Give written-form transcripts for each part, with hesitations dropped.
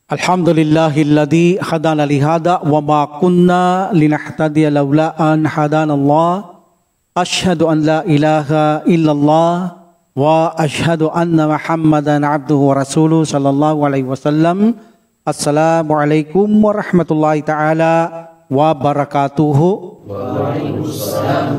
Alhamdulillahilladzi hadana lihada wa ma kunna linahtadiya laula an hadana Allah. Ashhadu an la ilaha illallah wa ashhadu anna Muhammadan abduhu wa rasuluhu sallallahu alaihi wasallam. Assalamualaikum warahmatullahi taala wabarakatuhu. Waalaikumsalam.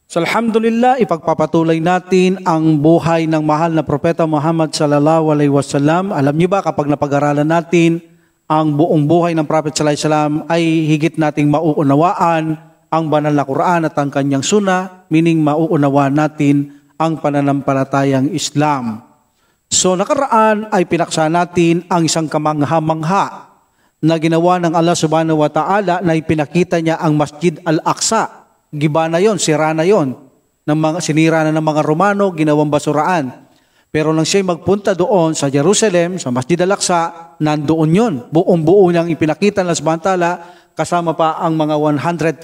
So, alhamdulillah, ipagpapatuloy natin ang buhay ng mahal na Propeta Muhammad sallallahu alaihi wasallam. Alam niyo ba, kapag napag-aralan natin ang buong buhay ng Prophet sallallahu alaihi wasallam, ay higit nating mauunawaan ang banal na Quran at ang kanyang sunnah, meaning mauunawaan natin ang pananampalatayang Islam. So, nakaraan ay pinaksa natin ang isang kamangha-mangha na ginawa ng Allah subhanahu wa ta'ala na ipinakita niya ang Masjid Al-Aqsa. Giba na yon, sira na yon, sinira na ng mga Romano, ginawang basuraan. Pero nang siya magpunta doon sa Jerusalem, sa Masjid Al-Aqsa, nandoon yon. Buong-buo niyang ipinakita ng Subhanahu, kasama pa ang mga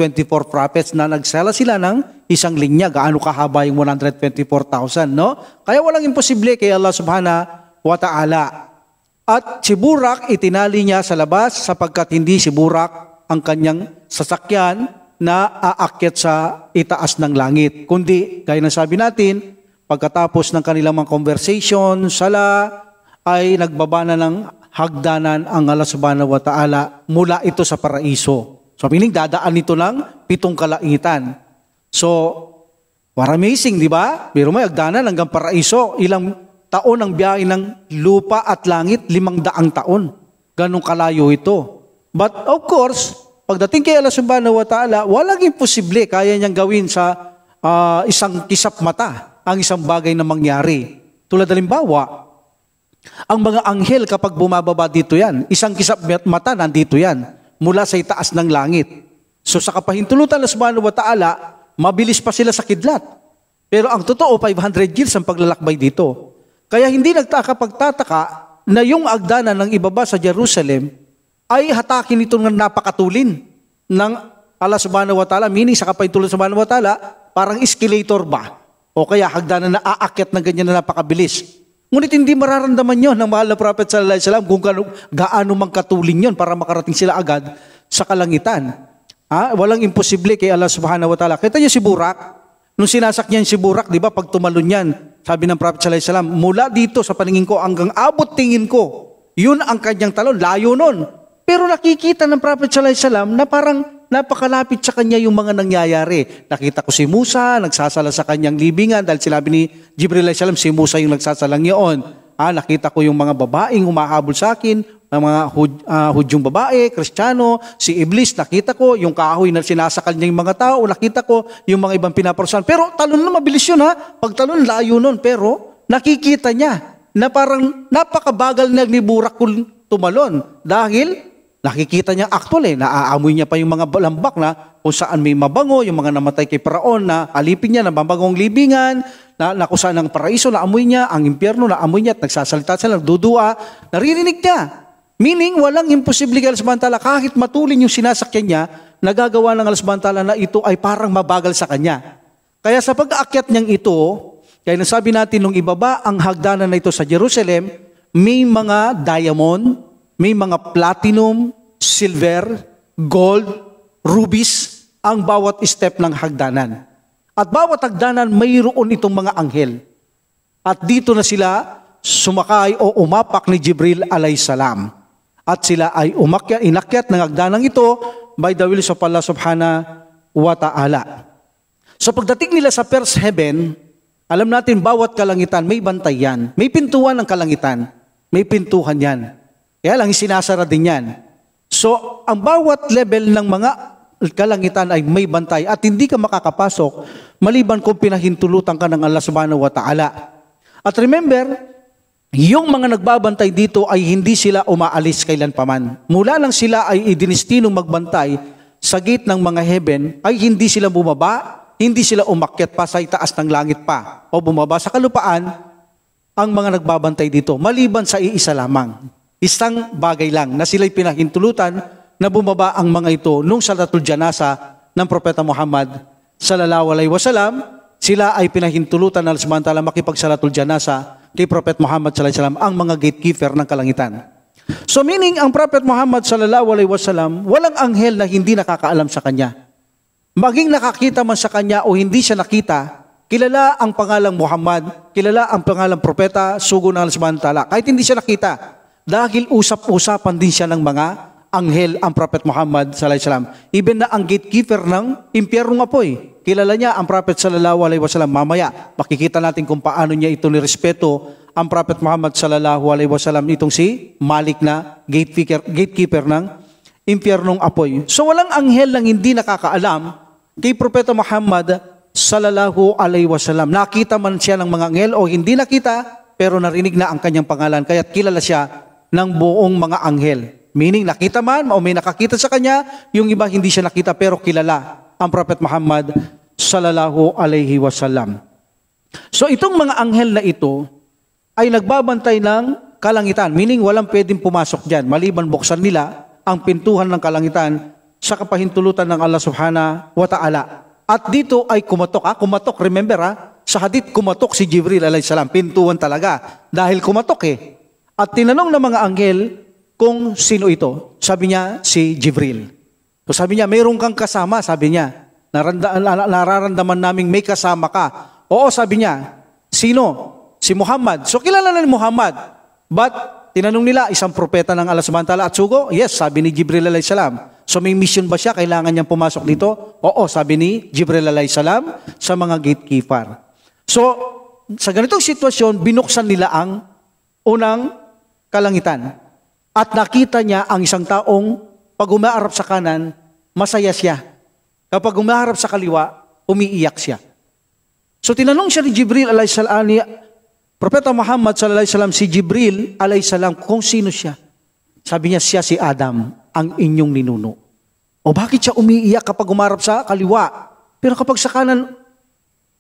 124 prophets na nagsala sila ng isang linya. Gaano kahaba yung 124,000, no? Kaya walang imposible kay Allah Subhanahu wa Ta'ala. At si Burak, itinali niya sa labas sapagkat hindi si Burak ang kanyang sasakyan na aakyat sa itaas ng langit. Kundi, gaya ng sabi natin, pagkatapos ng kanilang mga conversation, sala ay nagbaba na ng hagdanan ang Allah subhanahu wa ta'ala mula ito sa paraiso. So, meaning dadaan ito ng 7 kalaitan. So, what amazing, di ba? Pero may hagdanan hanggang paraiso. Ilang taon ang biyahe ng lupa at langit? 500 taon. Ganong kalayo ito. But of course, pagdating kay Allah subhanahu wa ta'ala, walang imposible kaya niyang gawin sa isang kisap mata ang isang bagay na mangyari. Tulad halimbawa, ang mga anghel kapag bumababa dito yan, isang kisap mata nandito yan, mula sa itaas ng langit. So sa kapahintulutan Allah subhanahu wa ta'ala, mabilis pa sila sa kidlat. Pero ang totoo, 500 years ang paglalakbay dito. Kaya hindi pagtataka na yung agdanan ng ibaba sa Jerusalem, ay hatakin ito ng napakatulin ng Allah subhanahu wa ta'ala, meaning sa kapahintulutan subhanahu wa ta'ala, parang escalator ba? O kaya hagdanan na aakyat ng ganyan na napakabilis. Ngunit hindi mararamdaman yon ng mahal na Prophet sallallahu alaihi wasallam kung gaano mang katulin yon para makarating sila agad sa kalangitan. Walang imposible kay Allah subhanahu wa ta'ala. Kita niyo si Burak, nung sinasakyan si Burak, di ba, pag tumalon yan, sabi ng Prophet sallallahu alaihi wasallam, mula dito sa paningin ko hanggang abot tingin ko, yun ang kanyang talon, layo nun. Pero nakikita ng Prophet sallallahu alaihi wasallam na parang napakalapit sa kanya yung mga nangyayari. Nakita ko si Musa, nagsasala sa kanyang libingan dahil sinabi ni Jibril alaihi salam, si Musa yung nagsasalang yun. Nakita ko yung mga babaeng humahabol sa akin, mga Hudyong babae, Kristiyano, si Iblis, nakita ko yung kahoy na sinasakal niya yung mga tao, nakita ko yung mga ibang pinaparusahan. Pero talon na mabilis yun Pag talon, layo nun. Pero nakikita niya na parang napakabagal na ni Burak kung tumalon. Dahil nakikita niya actually, naaamoy niya pa yung mga lambak na kung saan may mabango, yung mga namatay kay Paraon na alipin niya, na mabangong libingan, na kung saan ang paraiso, naamoy niya, ang impyerno, naamoy niya, at nagsasalita sila, nagdudua, naririnig niya. Meaning, walang imposible kay Allah subhanahu wa ta'ala, kahit matulin yung sinasakyan niya, nagagawa ng Allah subhanahu wa ta'ala na ito ay parang mabagal sa kanya. Kaya sa pag-aakyat niyang ito, kaya nasabi natin nung ibaba ang hagdanan na ito sa Jerusalem, may mga diamond, may mga platinum, silver, gold, rubies ang bawat step ng hagdanan. At bawat hagdanan mayroon itong mga anghel. At dito na sila sumakay o umapak ni Jibril alayhisalam. At sila ay inakyat ng hagdanan ito by the will of Allah subhanahu wa ta'ala. So pagdating nila sa first heaven, alam natin bawat kalangitan may bantay yan. May pintuan ng kalangitan. May pintuhan yan. Kaya lang, sinasara din yan. So, ang bawat level ng mga kalangitan ay may bantay at hindi ka makakapasok maliban kung pinahintulutan ka ng Allah subhanahu wa ta'ala. At remember, yung mga nagbabantay dito ay hindi sila umaalis kailanpaman. Mula lang sila ay idinestinong magbantay sa gate ng mga heaven, ay hindi sila bumaba, hindi sila umakyat pa sa itaas ng langit pa o bumaba sa kalupaan ang mga nagbabantay dito, maliban sa iisa lamang. Isang bagay lang na sila'y pinahintulutan na bumaba ang mga ito nung salatul janasa ng Propeta Muhammad sallallahu alaihi wasallam. Sila ay pinahintulutan na samantala makipagsalatul janasa kay Prophet Muhammad sallallahu alaihi wasallam, ang mga gatekeeper ng kalangitan. So meaning, ang Prophet Muhammad sallallahu alaihi wasallam, walang anghel na hindi nakakaalam sa kanya. Maging nakakita man sa kanya o hindi siya nakita, kilala ang pangalang Muhammad, kilala ang pangalang propeta, sugo ng Allah subhanahu wa ta'ala. Kahit hindi siya nakita, dahil usap-usapan din siya ng mga anghel ang Prophet Muhammad sallallahu alaihi wasallam. Even na ang gatekeeper ng impyernong apoy, kilala niya ang Prophet sallallahu alaihi wasallam. Mamaya, makikita natin kung paano niya ito nirespeto ang Prophet Muhammad sallallahu alaihi wasallam, itong si Malik na gatekeeper ng impyernong apoy. So walang anghel lang hindi nakakaalam kay Propeta Muhammad sallallahu alaihi wasallam. Nakita man siya ng mga anghel o hindi nakita, pero narinig na ang kanyang pangalan, kaya kilala siya ng buong mga anghel. Meaning, nakita man o may nakakita sa kanya, yung iba hindi siya nakita pero kilala ang Prophet Muhammad sallallahu alaihi wasallam. So itong mga anghel na ito ay nagbabantay ng kalangitan, meaning walang pwedeng pumasok dyan, maliban buksan nila ang pintuhan ng kalangitan sa kapahintulutan ng Allah subhanahu wa ta'ala. At dito ay kumatok, remember sa hadith kumatok si Jibril alayhi salam, pintuhan talaga, dahil kumatok At tinanong ng mga anghel kung sino ito. Sabi niya, si Jibril. So sabi niya, mayroon kang kasama, sabi niya. Nararamdaman naming may kasama ka. Oo, sabi niya. Sino? Si Muhammad. So kilala na ni Muhammad. But tinanong nila, isang propeta ng Allah subhanahu wa ta'ala at sugo? Yes, sabi ni Jibril alayhi salam. So may mission ba siya? Kailangan niyang pumasok dito? Oo, sabi ni Jibril alayhi salam sa mga gatekeeper. So sa ganitong sitwasyon, binuksan nila ang unang kalangitan. At nakita niya ang isang taong pag umaharap sa kanan, masaya siya. Kapag umaharap sa kaliwa, umiiyak siya. So tinanong siya ni Jibril alayhi salam, ni Propeta Muhammad sallallahu alaihi wasallam, si Jibril alayhi salam, kung sino siya. Sabi niya, siya si Adam, ang inyong ninuno. O bakit siya umiiyak kapag umarap sa kaliwa? Pero kapag sa kanan,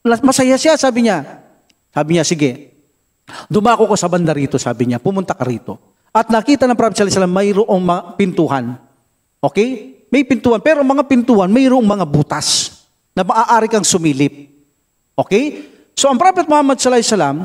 masaya siya, sabi niya. Sabi niya, sige, dumako ko sa banda rito, sabi niya, pumunta ka rito. At nakita ng Prophet sallallahu alaihi wasallam, mayroong mga pintuhan. Okay? May pintuhan, pero mga pintuhan, mayroong mga butas na maaari kang sumilip. Okay? So ang Prophet Muhammad sallallahu alaihi wasallam,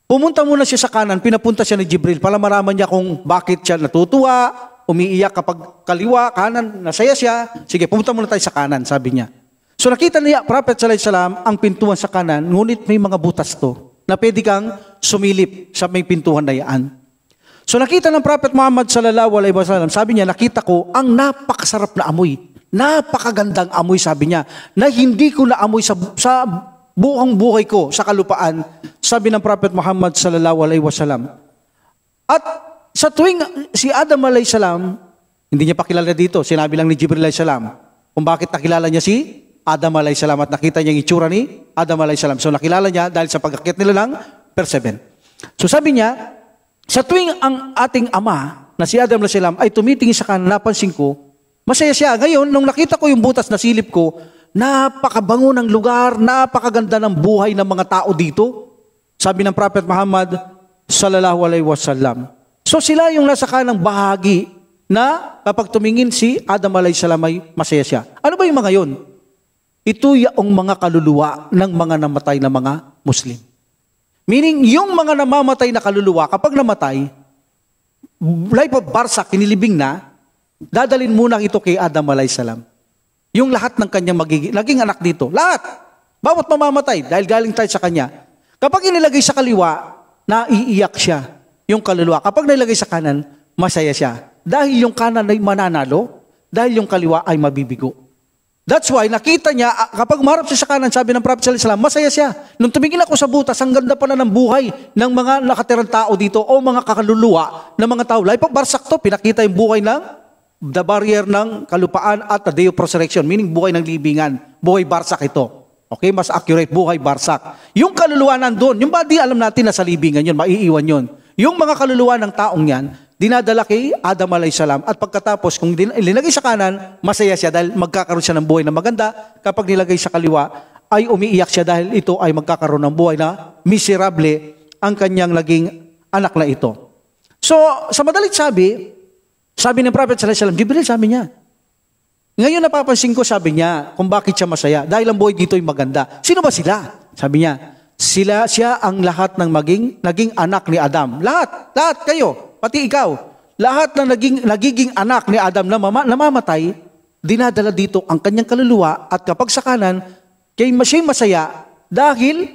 pumunta muna siya sa kanan, pinapunta siya ni Jibril para maraman niya kung bakit siya natutuwa, umiiyak kapag kaliwa, kanan, nasaya siya. Sige, pumunta muna tayo sa kanan, sabi niya. So nakita niya, Prophet sallallahu alaihi wasallam, ang pintuan sa kanan, ngunit may mga butas to na pwede kang sumilip sa may pintuhan na yan. So nakita ng Prophet Muhammad sallallahu alaihi wasallam, sabi niya, nakita ko ang napakasarap na amoy. Napakagandang amoy, sabi niya, na hindi ko na amoy sa buong buhay ko sa kalupaan, sabi ng Prophet Muhammad sallallahu alaihi wasallam. At sa tuwing si Adam alayhi salam, hindi niya pa kilala dito, sinabi lang ni Jibril alayhi salam kung bakit nakilala niya si Adam alayhi salam at nakita niya yung itsura ni Adam alayhi salam. So nakilala niya dahil sa pag-akyat nila ng verse 7. So sabi niya, sa tuwing ang ating ama na si Adam alayhi salam ay tumitingin sa kanan, napansin ko, masaya siya. Ngayon, nung nakita ko yung butas na silip ko, napakabango ng lugar, napakaganda ng buhay ng mga tao dito. Sabi ng Prophet Muhammad sallallahu alaihi wasallam. So sila yung nasa kanang bahagi na kapag tumingin si Adam alayhi salam ay masaya siya. Ano ba yung mga yun? Ito yung mga kaluluwa ng mga namatay na mga Muslim. Meaning, yung mga namamatay na kaluluwa, kapag namatay, life of barsak, kinilibing na, dadalin muna ito kay Adam alayhi salam. Yung lahat ng kanyang naging anak dito. Lahat. Bawat mamamatay dahil galing tayo sa kanya. Kapag inilagay sa kaliwa, naiiyak siya. Yung kaluluwa. Kapag nilagay sa kanan, masaya siya. Dahil yung kanan ay mananalo, dahil yung kaliwa ay mabibigo. That's why nakita niya, kapag umarap siya sa kanan, sabi ng Prophet sallallahu alaihi wasallam, masaya siya. Nung tumingin ako sa butas, ang ganda pa na ng buhay ng mga nakatirang tao dito o mga kakaluluwa ng mga tao. Life of barsak to, pinakita yung buhay ng the barrier ng kalupaan at the day of resurrection, meaning buhay ng libingan, buhay barsak ito. Okay, mas accurate, buhay barsak. Yung kaluluwa nandun, yung body alam natin na sa libingan yun, maiiwan yun. Yung mga kaluluwa ng taong yan, dinadala kay Adam alayhi salam at pagkatapos kung ilinagay sa kanan, masaya siya dahil magkakaroon siya ng buhay na maganda. Kapag nilagay sa kaliwa, ay umiiyak siya dahil ito ay magkakaroon ng buhay na miserable ang kanyang naging anak na ito. So, sa madalit sabi, Sabi ng Prophet sallallahu alaihi wasallam, Jibril, sabi niya. Ngayon napapansin ko, sabi niya, kung bakit siya masaya. Dahil ang buhay dito ay maganda. Sino ba sila? Sabi niya, siya ang lahat ng naging anak ni Adam. Lahat kayo, pati ikaw. Lahat ng nagiging anak ni Adam na namamatay, dinadala dito ang kanyang kaluluwa at kapag sa kanan, siya masaya dahil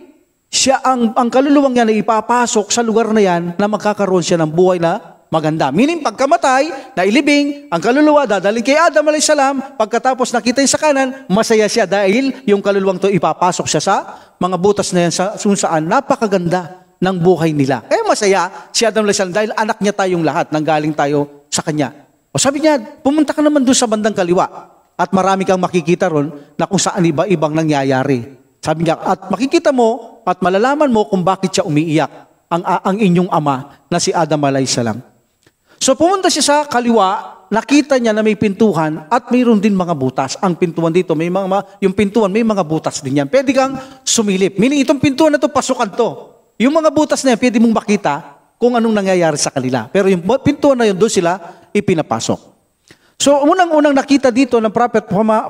siya ang kaluluwang niya na ipapasok sa lugar na yan na magkakaroon siya ng buhay na maganda. Meaning, pagkamatay, nailibing, ang kaluluwa dadalhin kay Adam a.s. Pagkatapos nakita niya sa kanan, masaya siya dahil yung kaluluwang to ipapasok siya sa mga butas na yan kung saan napakaganda ng buhay nila. Kaya masaya si Adam a.s. dahil anak niya tayong lahat, nanggaling tayo sa kanya. O sabi niya, pumunta ka naman doon sa bandang kaliwa at marami kang makikita ron na kung saan iba-ibang nangyayari. Sabi niya, at makikita mo at malalaman mo kung bakit siya umiiyak ang inyong ama na si Adam a.s. So pumunta siya sa kaliwa, nakita niya na may pintuan at mayroon din mga butas. Ang pintuan dito, yung pintuan may mga butas din yan. Pwede kang sumilip. Meaning itong pintuan na to, pasukan to. Yung mga butas na yan, pwede mong makita kung anong nangyayari sa kanila. Pero yung pintuan na yun, doon sila ipinapasok. So unang-unang nakita dito ng Prophet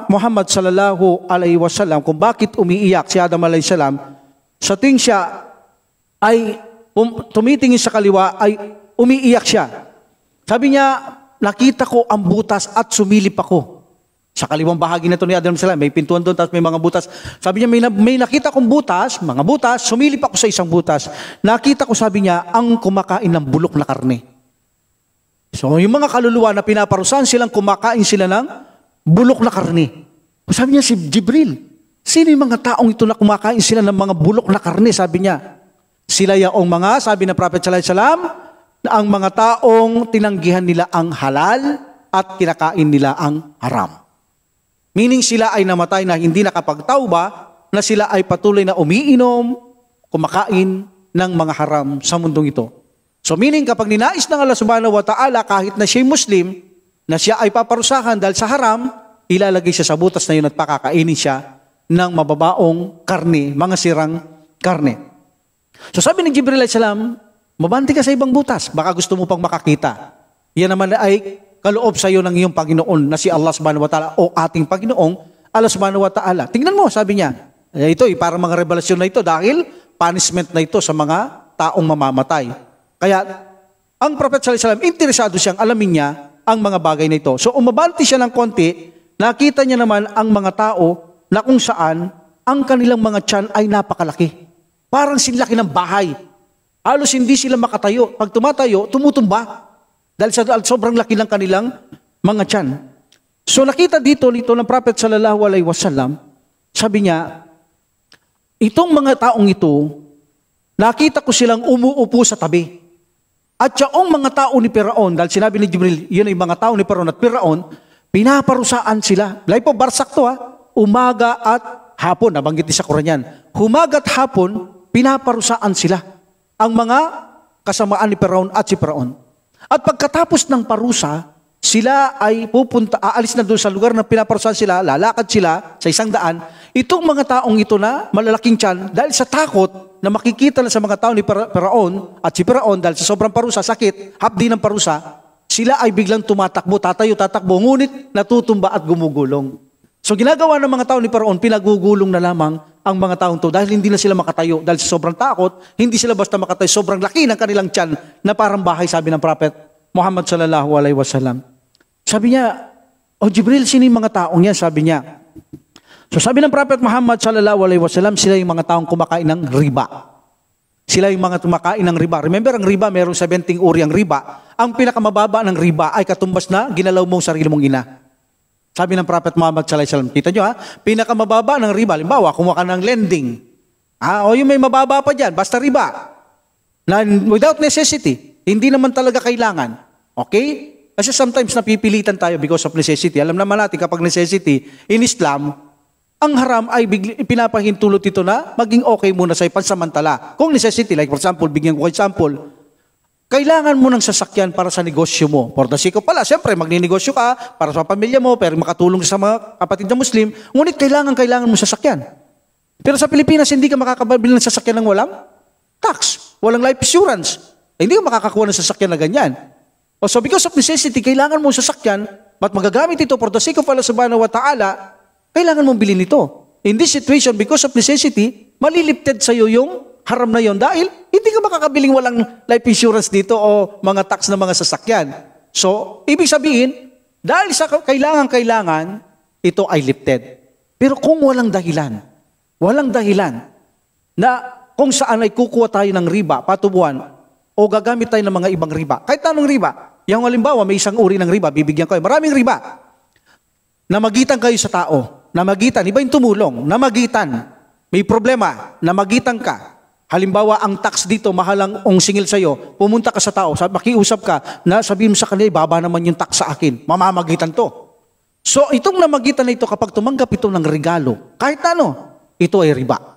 Muhammad sallallahu alaihi wasallam kung bakit umiiyak si Adam alaihi salam, sa tuwing siya ay tumitingin sa kaliwa ay umiiyak siya. Sabi niya, nakita ko ang butas at sumilip ako. Sa kaliwang bahagi na ito ni Adam salam, may pintuan doon, tapos may mga butas. Sabi niya, may nakita kong butas, mga butas, sumilip ako sa isang butas. Nakita ko, sabi niya, ang kumakain ng bulok na karne. So, yung mga kaluluwa na pinaparusahan silang kumakain sila ng bulok na karne. Sabi niya, si Jibril, sino yung mga taong ito na kumakain sila ng mga bulok na karne? Sabi niya, sila yung mga, sabi ng Prophet sallallahu alaihi wasallam, na ang mga taong tinanggihan nila ang halal at kinakain nila ang haram. Meaning sila ay namatay na hindi nakapagtauba, na sila ay patuloy na umiinom, kumakain ng mga haram sa mundong ito. So meaning kapag ninais ng Allah subhanahu wa ta'ala kahit na siya'y Muslim, na siya ay paparusahan dahil sa haram, ilalagay siya sa butas na yun at pakakainin siya ng mababaong karne, mga sirang karne. So sabi ng Jibril alayhis salam, mabanti ka sa ibang butas, baka gusto mo pang makakita. Yan naman ay kaloob sa iyo ng iyong Panginoon na si Allah subhanahu wa ta'ala o ating Panginoong Allah subhanahu wa ta'ala. Tingnan mo, sabi niya, ito parang mga revelasyon na ito dahil punishment na ito sa mga taong mamamatay. Kaya ang Prophet sallallahu alaihi wasallam, interesado siyang alamin niya ang mga bagay na ito. So umabanti siya ng konti, nakita niya naman ang mga tao na kung saan ang kanilang mga tiyan ay napakalaki. Parang sinlaki ng bahay. Halos hindi sila makatayo. Pag tumatayo, tumutumba. Dahil sa sobrang laki ng kanilang mga tiyan. So nakita dito ng Prophet sallallahu alaihi wasallam, sabi niya, itong mga taong ito, nakita ko silang umuupo sa tabi. At yung mga tao ni Firaon, dahil sinabi ni Jibril, yun ay mga tao ni Firaon at Firaon, pinaparusaan sila. Lahat po, barsak to umaga at hapon, nabanggit sa Quran yan. Umaga at hapon, pinaparusaan sila. Ang mga kasamaan ni Firaon at si Firaon. At pagkatapos ng parusa, sila ay aalis na doon sa lugar na pinaparusaan sila, lalakad sila sa isang daan. Itong mga taong ito na malalaking tiyan, dahil sa takot na makikita na sa mga tao ni Firaon at si Firaon, dahil sa sobrang parusa, sakit, hapdi ng parusa, sila ay biglang tumatakbo, tatakbo, ngunit natutumba at gumugulong. So ginagawa ng mga tao ni Firaon, pinagugulong na lamang ang mga taong to dahil hindi na sila makatayo. Dahil sa sobrang takot, hindi sila basta makatayo. Sobrang laki ng kanilang tiyan na parang bahay, sabi ng Prophet Muhammad sallallahu alaihi wasallam. Sabi niya, Jibril, sino yung mga taong yan? Sabi niya. So sabi ng Prophet Muhammad sallallahu alaihi wasallam, sila yung mga taong kumakain ng riba. Sila yung mga kumakain ng riba. Remember, ang riba, mayroong 17 uri ang riba. Ang pinakamababa ng riba ay katumbas na ginalaw mong sarili mong ina. Sabi ng Prophet Muhammad sallallahu alaihi wasallam, kita nyo pinakamababa ng riba, halimbawa, kumuha ka ng lending. O yung may mababa pa dyan, basta riba. Na without necessity, hindi naman talaga kailangan. Okay? Kasi sometimes napipilitan tayo because of necessity. Alam naman natin kapag necessity, in Islam, ang haram ay pinapahintulot ito na maging okay muna sa pansamantala. Kung necessity, like for example, bigyan ko example, kailangan mo ng sasakyan para sa negosyo mo. For the sake of pala, siyempre, magninegosyo ka para sa pamilya mo, pero makatulong sa mga kapatid na Muslim, ngunit kailangan mo sasakyan. Pero sa Pilipinas, hindi ka makakabili ng sasakyan ng walang tax, walang life insurance. Hindi ka makakakuha ng sasakyan na ganyan. O so because of necessity, kailangan mo sasakyan, but magagamit ito for the sake of Allah subhanahu wa ta'ala, kailangan mong bilhin ito. In this situation, because of necessity, malilipted sa'yo yung haram na yon dahil hindi ka makakabiling walang life insurance dito o mga tax na mga sasakyan. So, ibig sabihin, dahil sa kailangan, ito ay lifted. Pero kung walang dahilan na kung saan ay kukuha tayo ng riba, patubuan, o gagamit tayo ng mga ibang riba, kahit anong riba, yung halimbawa, may isang uri ng riba, bibigyan kayo, maraming riba, namagitan kayo sa tao, namagitan, iba yung tumulong, namagitan, may problema, namagitan ka, halimbawa, ang tax dito, mahal ang singil sa'yo, pumunta ka sa tao, makiusap ka, na sabihin mo sa kanila, baba naman yung tax sa akin, mamamagitan to. So, itong namagitan na ito, kapag tumanggap ito ng regalo, kahit ano, ito ay riba.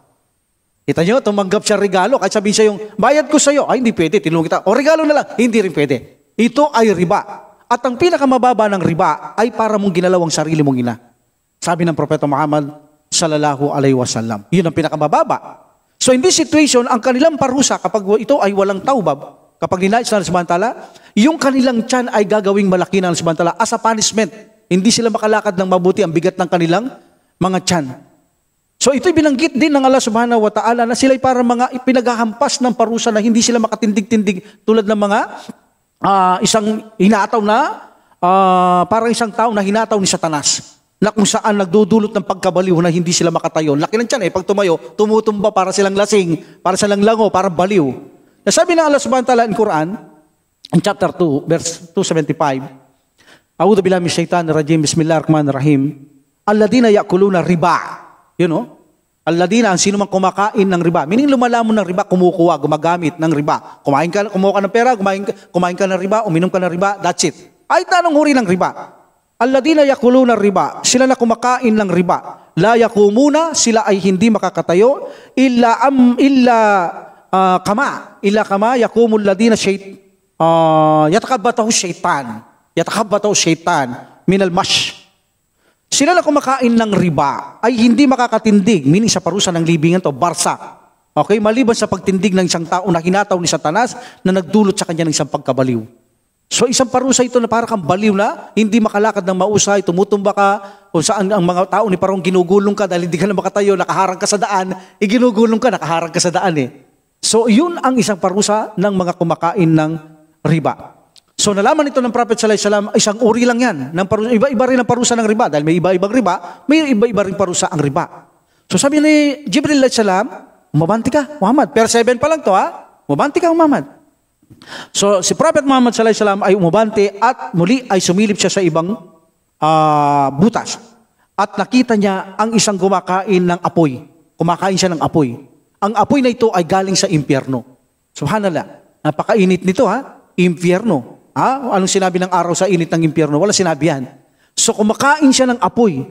Kita nyo, tumanggap siya regalo, kahit sabihin siya yung, bayad ko sa'yo, ay hindi pwede, tinulong kita, o regalo na lang, hindi rin pwede. Ito ay riba. At ang pinakamababa ng riba, ay para mong ginalawang sarili mong ina. Sabi ng Propeta Muhammad, sallallahu alaihi wasallam. Yun ang pinakamababa. So in this situation, ang kanilang parusa, kapag ito ay walang taubab, kapag ninais na samantala, yung kanilang tiyan ay gagawing malaki na samantala as a punishment. Hindi sila makalakad ng mabuti, ang bigat ng kanilang mga tiyan. So ito'y binanggit din ng Allah subhanahu wa ta'ala na sila'y para mga pinaghahampas ng parusa na hindi sila makatindig-tindig tulad ng mga isang hinataw na, parang isang tao na hinataw ni Satanas na kung saan nagdudulot ng pagkabaliw na hindi sila makatayo. Laki ng tiyan pag tumayo, tumutumba para silang lasing, para silang lango, para baliw. Nasabi ng Allah subhanahu wa ta'ala in Quran, in chapter 2, verse 275, A'udhu billahi minash shaitanir rajim, bismillahirrahmanirrahim, alladina ya'kuluna riba. You know? Alladina, ang sino mang kumakain ng riba. Meaning lumalamon ng riba, kumukuha, gumagamit ng riba. Kumuha ka ng pera, kumain ka ng riba, uminom ka ng riba, that's it. Ay tanong uri ng riba. Alladina yakuluna riba, sila na kumakain ng riba. La yakumuna, sila ay hindi makakatayo, illa kama yakumul ladina yatakabatahu shaitan minal mash. Sila na kumakain ng riba ay hindi makakatindig, meaning sa parusa ng libingan to, barsak. Okay, maliban sa pagtindig ng isang tao na hinataw ni Satanas na nagdulot sa kanya ng isang pagkabaliw. So isang parusa ito na parang kang baliw na, hindi makalakad ng mausay, tumutumba ka, kung saan ang mga tao ni parang ginugulong ka dahil hindi ka na makatayo, nakaharang ka sa daan, ginugulong ka, nakaharang ka sa daan So yun ang isang parusa ng mga kumakain ng riba. So nalaman ito ng Prophet sallallahu alaihi wasallam, isang uri lang yan. Iba-iba rin ang parusa ng riba. Dahil may iba-ibang riba, may iba-iba rin parusa ang riba. So sabi ni Jibril alaihi salam, umabanti ka, Muhammad. Per 7 pa lang to umabanti ka, Muhammad. So si Prophet Muhammad sallallahu alaihi wasallam ay umabanti at muli ay sumilip siya sa ibang butas. At nakita niya ang isang kumakain ng apoy. Kumakain siya ng apoy. Ang apoy na ito ay galing sa impyerno. Subhanallah. Napakainit nito impyerno. Anong sinabi ng araw sa init ng impyerno? Wala sinabi yan. So kumakain siya ng apoy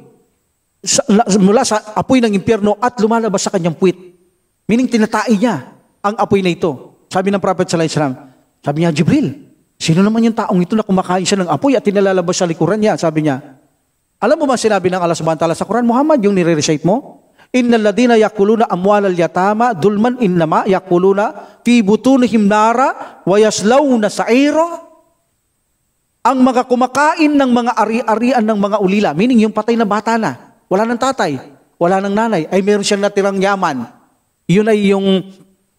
mula sa apoy ng impyerno at lumalabas sa kanyang puwit. Meaning tinatai niya ang apoy na ito. Sabi ng Prophet sallallahu alaihi wasallam, sabi niya, Jibril, sino naman yung taong ito na kumakain siya ng apoy at tinalalabas sa likuran niya? Sabi niya, alam mo ba sinabi ng Allah subhanahu wa ta'ala sa Quran, Muhammad, yung nire-recite mo? Innal ladina yakuluna amwalal yatama dulman innama yakuluna fi butunihim nara wa yaslawna sa'ira. Ang mga kumakain ng mga ari-arian ng mga ulila, meaning yung patay na bata na, wala ng tatay, wala ng nanay, ay meron siyang natirang yaman. Yun ay yung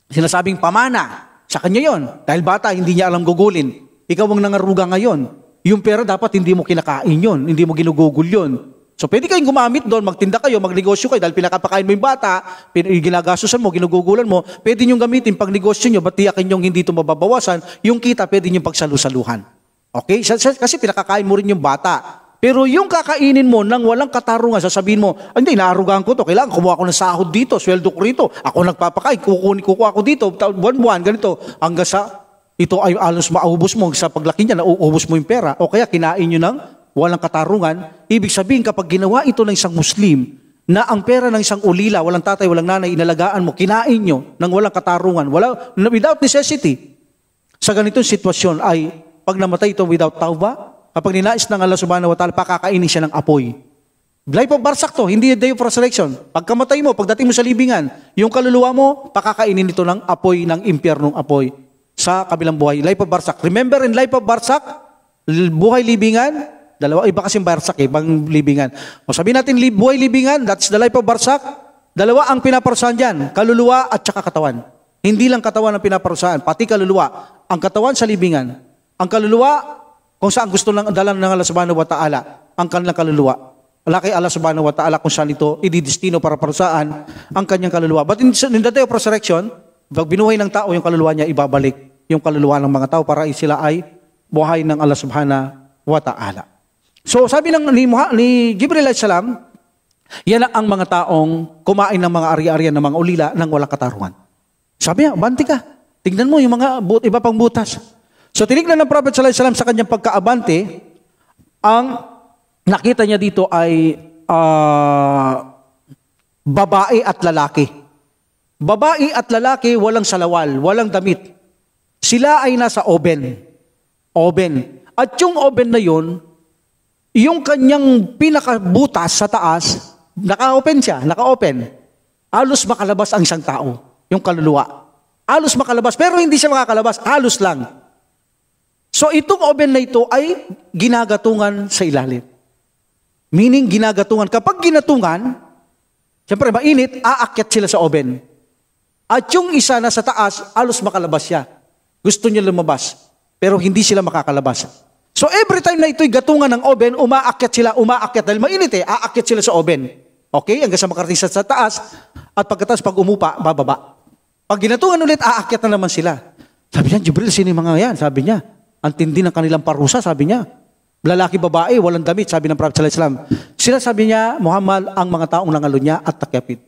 sinasabing pamana. Sa kanya yon. Dahil bata, hindi niya alam gugulin. Ikaw ang nangaruga ngayon. Yung pera dapat hindi mo kinakain yon, hindi mo ginugugol yon. So pwede kayong gumamit doon, magtinda kayo, magnegosyo kayo, dahil pinakapakain mo yung bata, ginagastusan mo, ginugugulan mo, pwede nyo gamitin pag negosyo nyo, ba't tiyakin nyo hindi ito mababawasan, yung kita pwede nyo pagsalusaluhan. Okay? Kasi pinakakain mo rin yung bata. Pero yung kakainin mo nang walang katarungan, sasabihin mo, hindi, naarugaan ko to, kailangan kumuha ko ng sahod dito, sweldo ko rito, ako nagpapakain, kukuha ko dito, buwan-buwan, ganito, hanggang sa, ito ay alos maubos mo, sa paglaki niya, nauubos mo yung pera, o kaya kinain nyo ng walang katarungan. Ibig sabihin, kapag ginawa ito ng isang Muslim, na ang pera ng isang ulila, walang tatay, walang nanay, inalagaan mo, kinain nyo ng walang katarungan, without necessity, sa ganitong sitwasyon ay, pag namatay ito without tauba, kapag ninais ng Allah subhanahu wa ta'ala, pakakainin siya ng apoy. Life of barsak to, hindi day of resurrection. Pagkamatay mo, pagdating mo sa libingan, yung kaluluwa mo, pakakainin ito ng apoy, ng impyernong apoy. sa kabilang buhay. Life of Barsak. Remember in Life of Barsak, buhay libingan, dalawa, iba kasing Barsak, ibang libingan. O sabihin natin, buhay libingan, that's the Life of Barsak. Dalawa ang pinaparusahan dyan, kaluluwa at saka katawan. Hindi lang katawan ang pinaparusahan, pati kaluluwa. Ang katawan sa libingan. Ang kaluluwa, kung saan gusto lang dalan ng Allah subhanahu wa ta'ala, ang kanilang kaluluwa. Wala kay Allah subhanahu wa ta'ala kung saan ito ididestino para parusaan ang kanyang kaluluwa. But in the day of resurrection, pag binuhay ng tao yung kaluluwa niya, ibabalik yung kaluluwa ng mga tao para sila ay buhay ng Allah subhanahu wa ta'ala. So sabi ni Jibril alayhis salam, yan ang mga taong kumain ng mga ari-arian ng mga ulila ng walang katarungan. Sabi niya, banti ka. Tignan mo yung mga iba pang butas. So tinignan ng Prophet sallallahu alaihi wasallam sa kanyang pagkaabante, ang nakita niya dito ay babae at lalaki. Babae at lalaki, walang salawal, walang damit. Sila ay nasa oven. At yung oven na yun, yung kanyang pinakabutas sa taas, naka-open siya, naka-open. Halos makalabas ang isang tao, yung kaluluwa. Halos makalabas, pero hindi siya makakalabas, halos lang. So itong oven na ito ay ginagatungan sa ilalim. Meaning ginagatungan. Kapag ginatungan, siyempre mainit, aakyat sila sa oven. At yung isa na sa taas, halos makalabas siya. Gusto niya lumabas, pero hindi sila makakalabas. So every time na ito'y gatungan ng oven, umaakyat dahil mainit aakyat sila sa oven. Okay, hanggang sa makarating sa taas, at pagkatapos pag umupa, bababa. Pag ginatungan ulit, aakyat na naman sila. Sabi niya, Jibril, sino yung mga yan? Sabi niya, ang tindi ng kanilang parusa, sabi niya. Lalaki, babae, walang damit, sabi ng Prophet sallallahu alaihi wasallam. Sila, sabi niya, Muhammad, ang mga taong nangalunya at takyapid.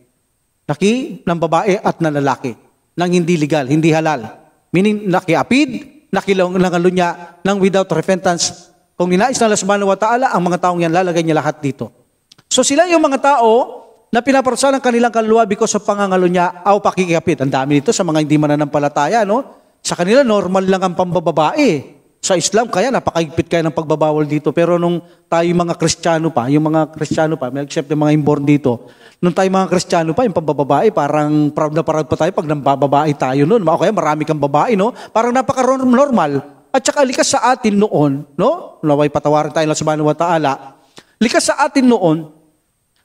Laki ng babae at ng lalaki, nang hindi legal, hindi halal. Meaning, nakiapid, nangalunya, nang without repentance. Kung ninais na Allah subhanahu wa ta'ala, ang mga taong yan, lalagay niya lahat dito. So sila yung mga tao na pinaparusahan ng kanilang kaluluwa because sa pangangalunya o pakikapid. Ang dami nito sa mga hindi mananampalataya, no? Sa kanila, normal lang ang pambababae. Sa Islam, kaya napakaigpit kaya ng pagbabawal dito. Pero nung tayo mga Kristiyano pa, may except yung mga inborn dito, nung tayo mga Kristiyano pa, yung pambababae, parang proud na proud pa tayo pag nambababae tayo noon. O kaya marami kang babae, no? Parang napaka-normal. At saka likas sa atin noon, no? Naway patawarin tayo lang subhanahu wa ta'ala. Likas sa atin noon,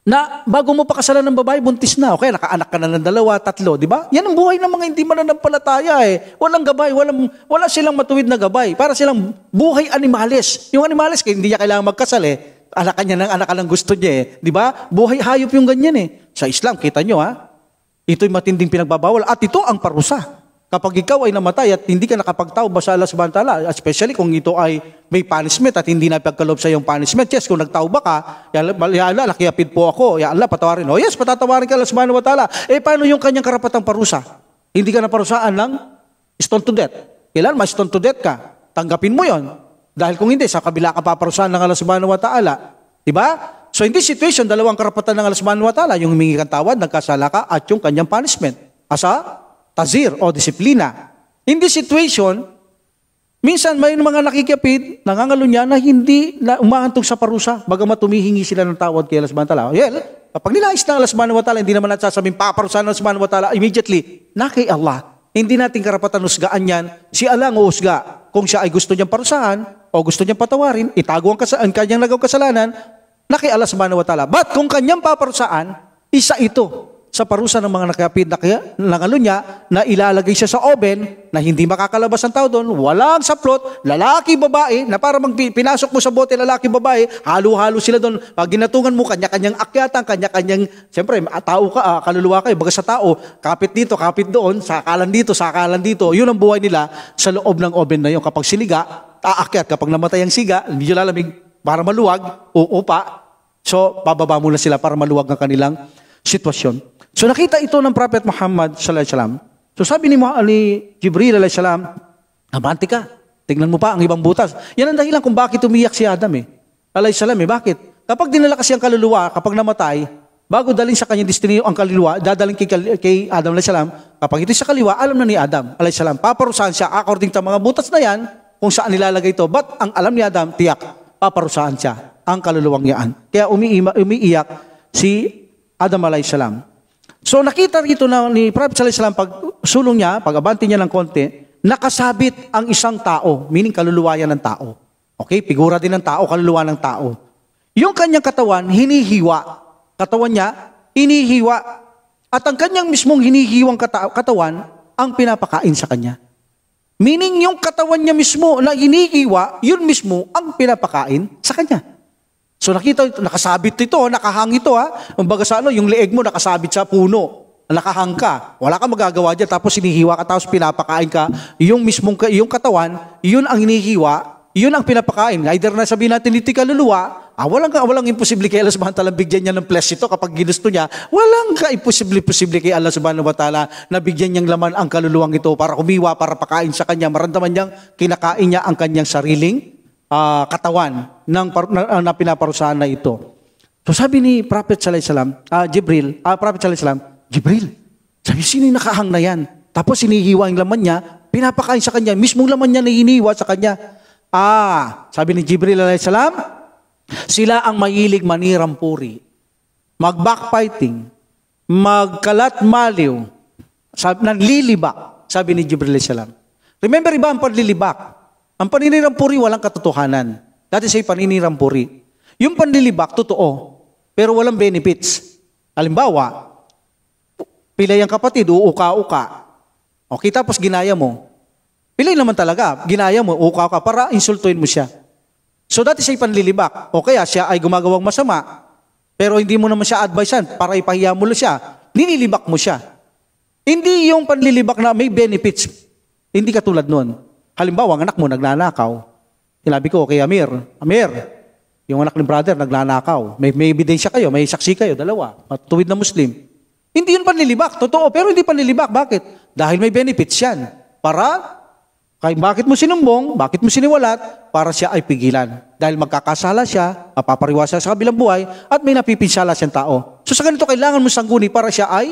na bago mo pakasalan ng babae, buntis na. Okay, nakaanak ka na ng 2, 3, di ba? Yan ang buhay ng mga hindi mananampalataya Walang gabay, wala silang matuwid na gabay. Para silang buhay animales. Yung animales, kaya hindi niya kailangan magkasal Anak niya ng anak ka lang gusto niya di ba? Buhay hayop yung ganyan Sa Islam, kita nyo ito'y matinding pinagbabawal at ito ang parusa. Kapag ikaw ay namatay at hindi ka nakapagtawba sa Allah subhanahu wa ta'ala, especially kung ito ay may punishment at hindi na pagkalob sa iyong punishment. Yes, kung nagtawba ka, ya Allah, nakiapid po ako. Ya Allah, patawarin. Oh yes, patatawarin ka Allah subhanahu wa ta'ala. Paano yung kanyang karapatang parusa? Hindi ka na parusaan ng stone to death. Kailan ma-stone to death ka? Tanggapin mo yon. Dahil kung hindi, sa kabila ka paparusahan ng Allah subhanahu wa ta'ala. Diba? So in this situation, dalawang karapatan ng Allah subhanahu wa ta'ala, yung humingi kang tawad, nagkasala ka, at yung kanyang punishment. Asa? Tazir o disiplina. In this situation, minsan may mga nakikiapid, nangangalunya na hindi na umahantog sa parusa, bagamat tumihingi sila ng tawad kay Allah subhanahu wa ta'ala. Well, kapag ninais ng Allah subhanahu wa ta'ala, hindi naman natin sasabing paparusahan ng Allah subhanahu wa ta'ala immediately, na kay Allah. Hindi natin karapatan husgaan yan. Si Allah ang uhusga. Kung siya ay gusto niyang parusahan o gusto niyang patawarin, itago ang kanyang nagawang kasalanan, na kay Allah subhanahu wa ta'ala. But kung kanyang paparusaan, isa ito sa parusa ng mga nakiapid na nangalunya na ilalagay siya sa oven na hindi makakalabas ang tao doon, walang saplot, lalaki, babae, na parang pinasok mo sa bote, lalaki, babae, halo-halo sila doon. Pag ginatungan mo, kanya-kanyang akyatan, kanya-kanyang, siyempre, tao ka, kaluluwa kayo, baga sa tao, kapit dito, kapit doon, sakalan dito. Yun ang buhay nila sa loob ng oven na yun. Kapag siniga, aakyat. Kapag namatay ang siga, medyo lalamig, para maluwag, uupa. So, bababa muna sila para maluwag ang kanilang sitwasyon. So nakita ito ng Prophet Muhammad sallallahu alaihi wasallam. So sabi ni Jibril alaihi salam, abante ka. Tingnan mo pa ang ibang butas. Yan ang dahilan kung bakit umiyak si Adam alaihi salam Bakit? Kapag dinala kasi ang kaluluwa, kapag namatay, bago dalhin sa kanyang destiny ang kaluluwa, dadalhin kay Adam alaihi salam. Kapag ito sa kaliwa, alam na ni Adam alaihi salam. Paparusahan siya according sa mga butas na yan kung saan nilalagay ito. But ang alam ni Adam, tiyak, paparusahan siya ang kaluluwang yaan. Kaya umiiyak si Adam alaihi salam. So nakita rito na ni Prophet sallallahu alaihi wasallam pag sulong niya, pag abanti niya ng konti, nakasabit ang isang tao, meaning kaluluwa yan ng tao. Okay, figura din ng tao, kaluluwa ng tao. Yung kanyang katawan, hinihiwa. Katawan niya, hinihiwa. At ang kanyang mismong hinihiwang katawan, ang pinapakain sa kanya. Meaning yung katawan niya mismo na hinihiwa, yun mismo ang pinapakain sa kanya. So nakita, nakasabit ito, nakahang ito ha. Kumbaga sa yung leeg mo nakasabit sa puno. Nakahang ka. Wala kang magagawa dyan. Tapos hinihiwa ka, tapos pinapakain ka. Yung mismong, yung katawan, yun ang hinihiwa, yun ang pinapakain. Either na sabihin natin ito kaluluwa, walang imposible kay Allah subhanahu wa ta'ala bigyan niya ng flesh ito kapag ginusto niya. Walang ka-imposible kay Allah subhanahu wa ta'ala na bigyan niyang laman ang kaluluwang ito para kumiwa, para pakain sa kanya. Maramdaman niyang kinakain niya ang kanyang sariling katawan na pinaparusahan na ito. So sabi ni Prophet sallallahu alaihi wasallam, Prophet sallallahu alaihi wasallam, Jibril, sabi sino yung nakahang na yan? Tapos hinihiwa yung laman niya, pinapakain sa kanya, mismong laman niya na hinihiwa sa kanya. Sabi ni Jibril alayhi salam, sila ang mahilig manirang puri, mag-backfighting, magkalat maliw, nanlilibak, sabi ni Jibril alayhi salam. Remember iba ang panlilibak. Ang paninirang puri walang katotohanan. Dati sa'yo paninirang puri. Yung panlilibak, totoo, pero walang benefits. Halimbawa, pilay ang kapatid, uuka-uka. Okay, tapos ginaya mo. Pilay naman talaga, ginaya mo, uuka-uka, para insultuin mo siya. So dati siya'y panlilibak. O kaya siya ay gumagawang masama, pero hindi mo naman siya advisean para ipahiya mo siya. Nililibak mo siya. Hindi yung panlilibak na may benefits. Hindi katulad nun. Halimbawa, ang anak mo nagnanakaw. Sinabi ko kay Amir, yung anak ni brother nagnanakaw. May ebidensya kayo, may saksi kayo, dalawa. Matuwid na Muslim. Hindi yun panlilibak. Totoo, pero hindi panlilibak. Bakit? Dahil may benefits yan. Para, bakit mo sinumbong, bakit mo siniwalat, para siya ay pigilan. Dahil magkakasala siya, mapapariwa siya sa kabilang buhay, at may napipinsala siyang tao. So sa ganito, kailangan mo sangguni para siya ay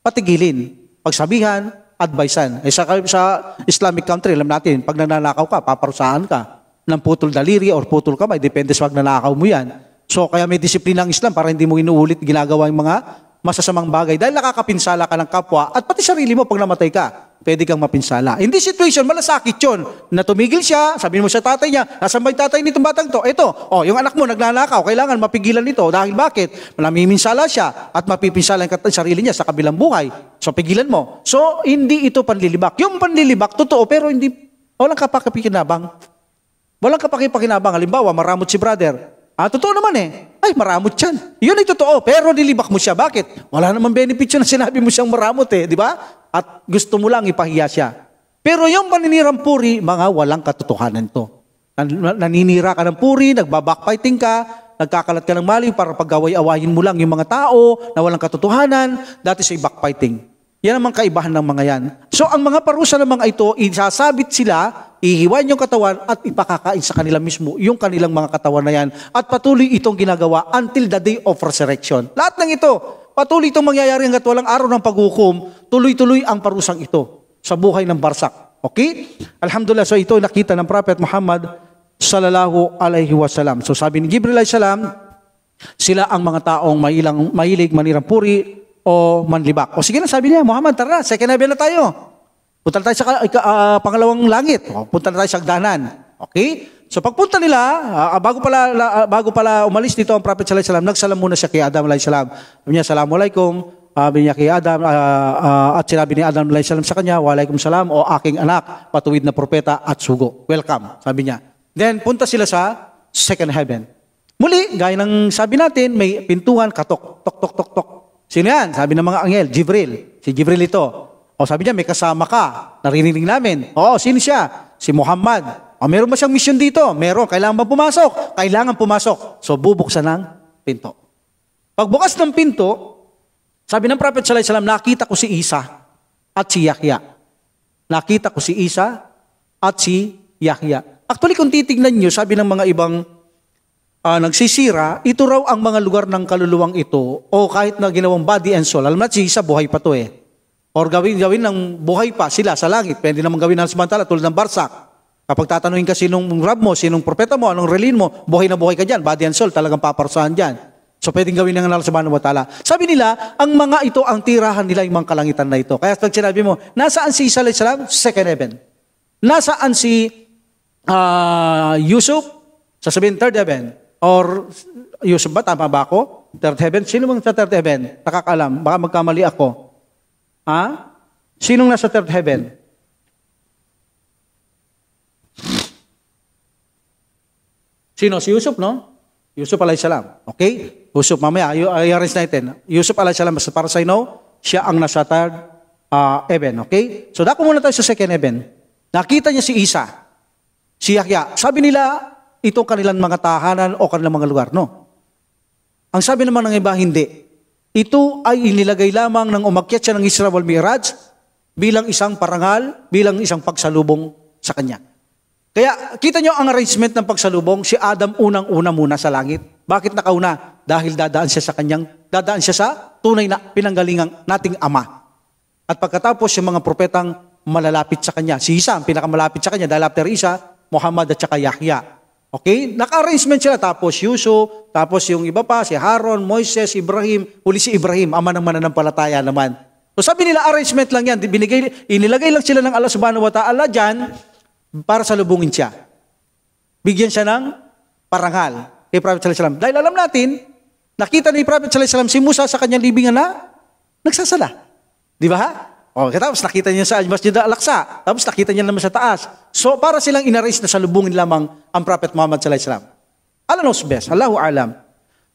patigilin. Pagsabihan, advisean. Sa Islamic country, alam natin, pag nananakaw ka, paparusahan ka ng putol daliri or putol kamay. Depende sa pag nanakaw mo yan. So kaya may disiplina ng Islam para hindi mo inuulit ginagawa yung mga masasamang bagay dahil nakakapinsala ka ng kapwa at pati sarili mo pag namatay ka, pwede kang mapinsala. In this situation, malasakit yun. Na tumigil siya, sabihin mo sa tatay niya, nasan ba yung tatay nitong batang to? Ito, yung anak mo nagnanakaw, kailangan mapigilan nito. Dahil bakit? Namiminsala siya at mapipinsala yung sarili niya sa kabilang buhay. So, pigilan mo. So, hindi ito panlilibak. Yung panlilibak, totoo, pero hindi, walang kapakipakinabang. Walang kapakipakinabang. Halimbawa, maramot si brother. Totoo naman Ay, maramot yan. Yun ay totoo, pero nilibak mo siya. Bakit? Wala namang benefit yun na sinabi mo siyang maramot di ba? At gusto mo lang ipahiya siya. Pero yung paninirang puri, mga walang katotohanan to. Naninira ka ng puri, nagbabackfighting ka, nagkakalat ka ng mali para pag-away-awayin mo lang yung mga tao na walang katotohanan, dati sa backfighting. Yan ang mga kaibahan ng mga yan. So, ang mga parusa ng mga ito, isasabit sila, ihiwain yung katawan at ipakakain sa kanila mismo yung kanilang mga katawan na yan. At patuloy itong ginagawa until the day of resurrection. Lahat ng ito, patuloy itong mangyayari hanggat walang araw ng paghukom, tuloy-tuloy ang parusang ito sa buhay ng barsak. Okay? Alhamdulillah, so ito nakita ng Prophet Muhammad sallallahu alaihi wasallam. So sabi ni Jibril alayhi salam, sila ang mga taong mahilig manirang puri o manlibak. O sige na, sabi niya, Muhammad, tara, second heaven na tayo. Punta na tayo sa pangalawang langit. Punta na tayo sa hagdanan. Okay? So pagpunta nila, bago pala umalis dito ang Prophet sallallahu alaihi wasallam, nagsalam muna siya kay Adam alaihi salam. Sabi niya, Assalamualaikum. Sabi niya kay Adam, at sinabi ni Adam alaihi salam sa kanya, Walaikum salam, o aking anak, patuwid na propeta at sugo. Welcome, sabi niya. Then punta sila sa second heaven. Muli, gaya ng sabi natin, may pintuan, katok, tok, tok, tok, tok. Sino yan? Sabi ng mga anghel, Jibril. Si Jibril ito. O sabi niya, may kasama ka. Naririnig namin. O, sino siya? Si Muhammad. O, meron ba siyang mission dito? Meron. Kailangan ba pumasok? Kailangan pumasok. So, bubuksan ng pinto. Pagbukas ng pinto, sabi ng Prophet sallallahu alaihi wasallam, nakita ko si Isa at si Yahya. Nakita ko si Isa at si Yahya. Actually, kung titignan nyo, sabi ng mga ibang nagsisira, ito raw ang mga lugar ng kaluluwang ito o kahit na ginawang body and soul. Alam natin, si Isa buhay pa to Or gawin ng buhay pa sila sa langit. Pwede naman gawin ng samantala tulad ng barsak. Kapag tatanungin ka sinong rab mo, sinong propeta mo, anong relin mo, buhay na buhay ka dyan. Body and soul, talagang paparusahan dyan. So pwedeng gawin ng Allah subhanahu wa ta'ala. Sabi nila, ang mga ito, ang tirahan nila yung mga kalangitan na ito. Kaya pag sinabi mo, nasaan si Isa alayhi salam? Second heaven. Nasaan si Yusuf? Sasabihin, third heaven. Or Yusuf ba? Tama ba ako? Third heaven? Sino bang sa third heaven? Nakakaalam. Baka magkamali ako. Ha? Sinong nasa third heaven? Sino? Si Yusuf, no? Yusuf alayhi salam. Okay? Yusuf, mamaya, i-arrange natin. Yusuf alayhi salam, as far as I know, siya ang nasa third heaven. Okay? So, dako muna tayo sa second heaven. Nakita niya si Isa, si Yahya. Sabi nila, ito kanilang mga tahanan o kanilang mga lugar. No? Ang sabi naman ng iba, hindi. Ito ay inilagay lamang ng umakyat siya ng Isra wal Mi'raj bilang isang parangal, bilang isang pagsalubong sa kanya. Kaya kita nyo ang arrangement ng pagsalubong, si Adam unang-una muna sa langit. Bakit nakauna? Dahil dadaan siya sa tunay na pinanggalingang nating Ama. At pagkatapos yung mga propetang malalapit sa kanya. Si Isa ang pinakamalapit sa kanya dahil after Isa, Muhammad at saka Yahya. Okay? Naka-arrangement sila. Tapos Yusuf, tapos yung iba pa, si Haron, Moises, Ibrahim, huli si Ibrahim, ama ng mananampalataya naman. So sabi nila, arrangement lang yan. Inilagay lang sila ng Allah subhanahu wa ta'ala dyan para salubungin siya. Bigyan siya ng parangal kay Prophet sallallahu alaihi wasallam. Dahil alam natin, nakita ni Prophet sallallahu alaihi wasallam si Musa sa kanyang libingan na nagsasala. Di ba? O, tapos nakita niya sa Masjid al-Aqsa. Tapos nakita niya naman sa taas. So, para silang inarrange na salubungin lamang ang Prophet Muhammad sallallahu alaihi wasallam. Allah knows best. Allahu alam.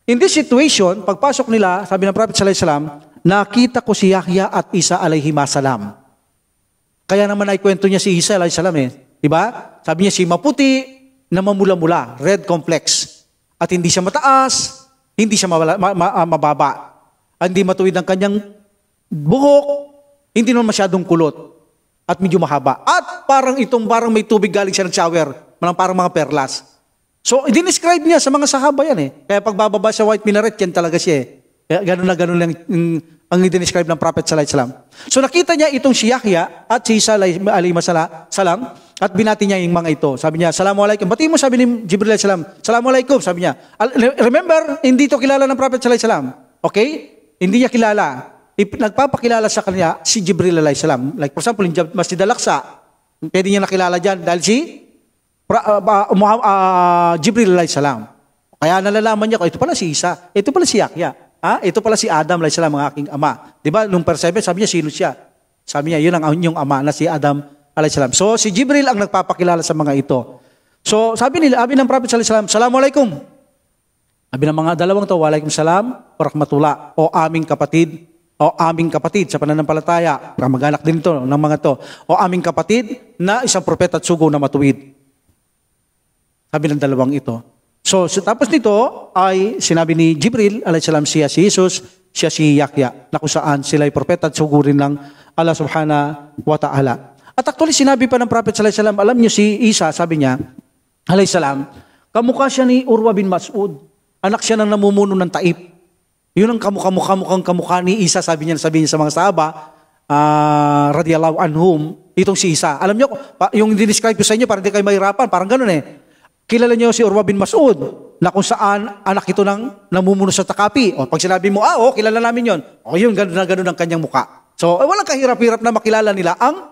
In this situation, pagpasok nila, sabi ng Prophet sallallahu alaihi wasallam, nakita ko si Yahya at Isa alayhima salam. Kaya naman ay kwento niya si Isa alayhi salam Diba? Sabi niya si maputi na mamula-mula, red complex. At hindi siya mataas, hindi siya mababa. Hindi matuwid ang kanyang buhok, hindi naman masyadong kulot. At medyo mahaba. At parang may tubig galing siya ng shower, parang mga perlas. So, i-describe niya sa mga sahaba yan Kaya pagbababa sa white minaret, yan talaga siya Kaya ganun lang ang i-describe ng Prophet sallallahu alaihi wasallam. So nakita niya itong si Yahya at si Isa alayhi salam at binati niya yung mga ito. Sabi niya, Assalamualaikum. Batiin mo, sabi ni Jibril alayhi salam. Assalamualaikum, sabi niya. Remember, hindi ito kilala ng Prophet sallallahu alaihi wasallam. Okay? Hindi niya kilala. Nagpapakilala sa kanya si Jibril alayhi salam. Like for example, in Masjid al-Aqsa, pwede niya nakilala dyan dahil si Jibril alayhi salam. Kaya nalalaman niya, ito pala si Isa, ito pala si Yahya. Ito pala si Adam alayhi salam, ang aking ama. Diba? Nung verse 7, sabi niya, sino siya? Sabi niya, yun ang inyong ama na si Adam alayhi salam. So, si Jibril ang nagpapakilala sa mga ito. So, sabi ng Prophet sallallahu alaihi wasallam, Assalamualaikum. Sabi ng mga dalawang to, Walaikum salam, wa rahmatullah, o aming kapatid sa pananampalataya. Mag-anak din ito ng mga to. O aming kapatid na isang propeta at sugo na matuwid. Sabi ng dalawang ito. So, tapos nito ay sinabi ni Jibril, alayhi salam, siya si Jesus, siya si Yahya, na kung saan sila ay propeta at sugo rin ng Allah subhanahu wa ta'ala. At actually, sinabi pa ng Prophet sallallahu alaihi wasallam, alam niyo si Isa, sabi niya, alayhi salam, kamukha siya ni Urwa bin Mas'ud. Anak siya ng namumuno ng Taif. Yun ang kamukha ni Isa, sabi niya sa mga sahaba, radiyallahu anhum, itong si Isa. Alam niyo, yung dinescribe ko sa inyo, para hindi kayo mahirapan, parang ganun Kilala niyo si Urwa bin Mas'ud, na kung saan anak ito ng namumuno sa Takapi. O pag sinabi mo, kilala namin yon. O yun, ganun ang kanyang muka. So, walang kahirap-hirap na makilala nila ang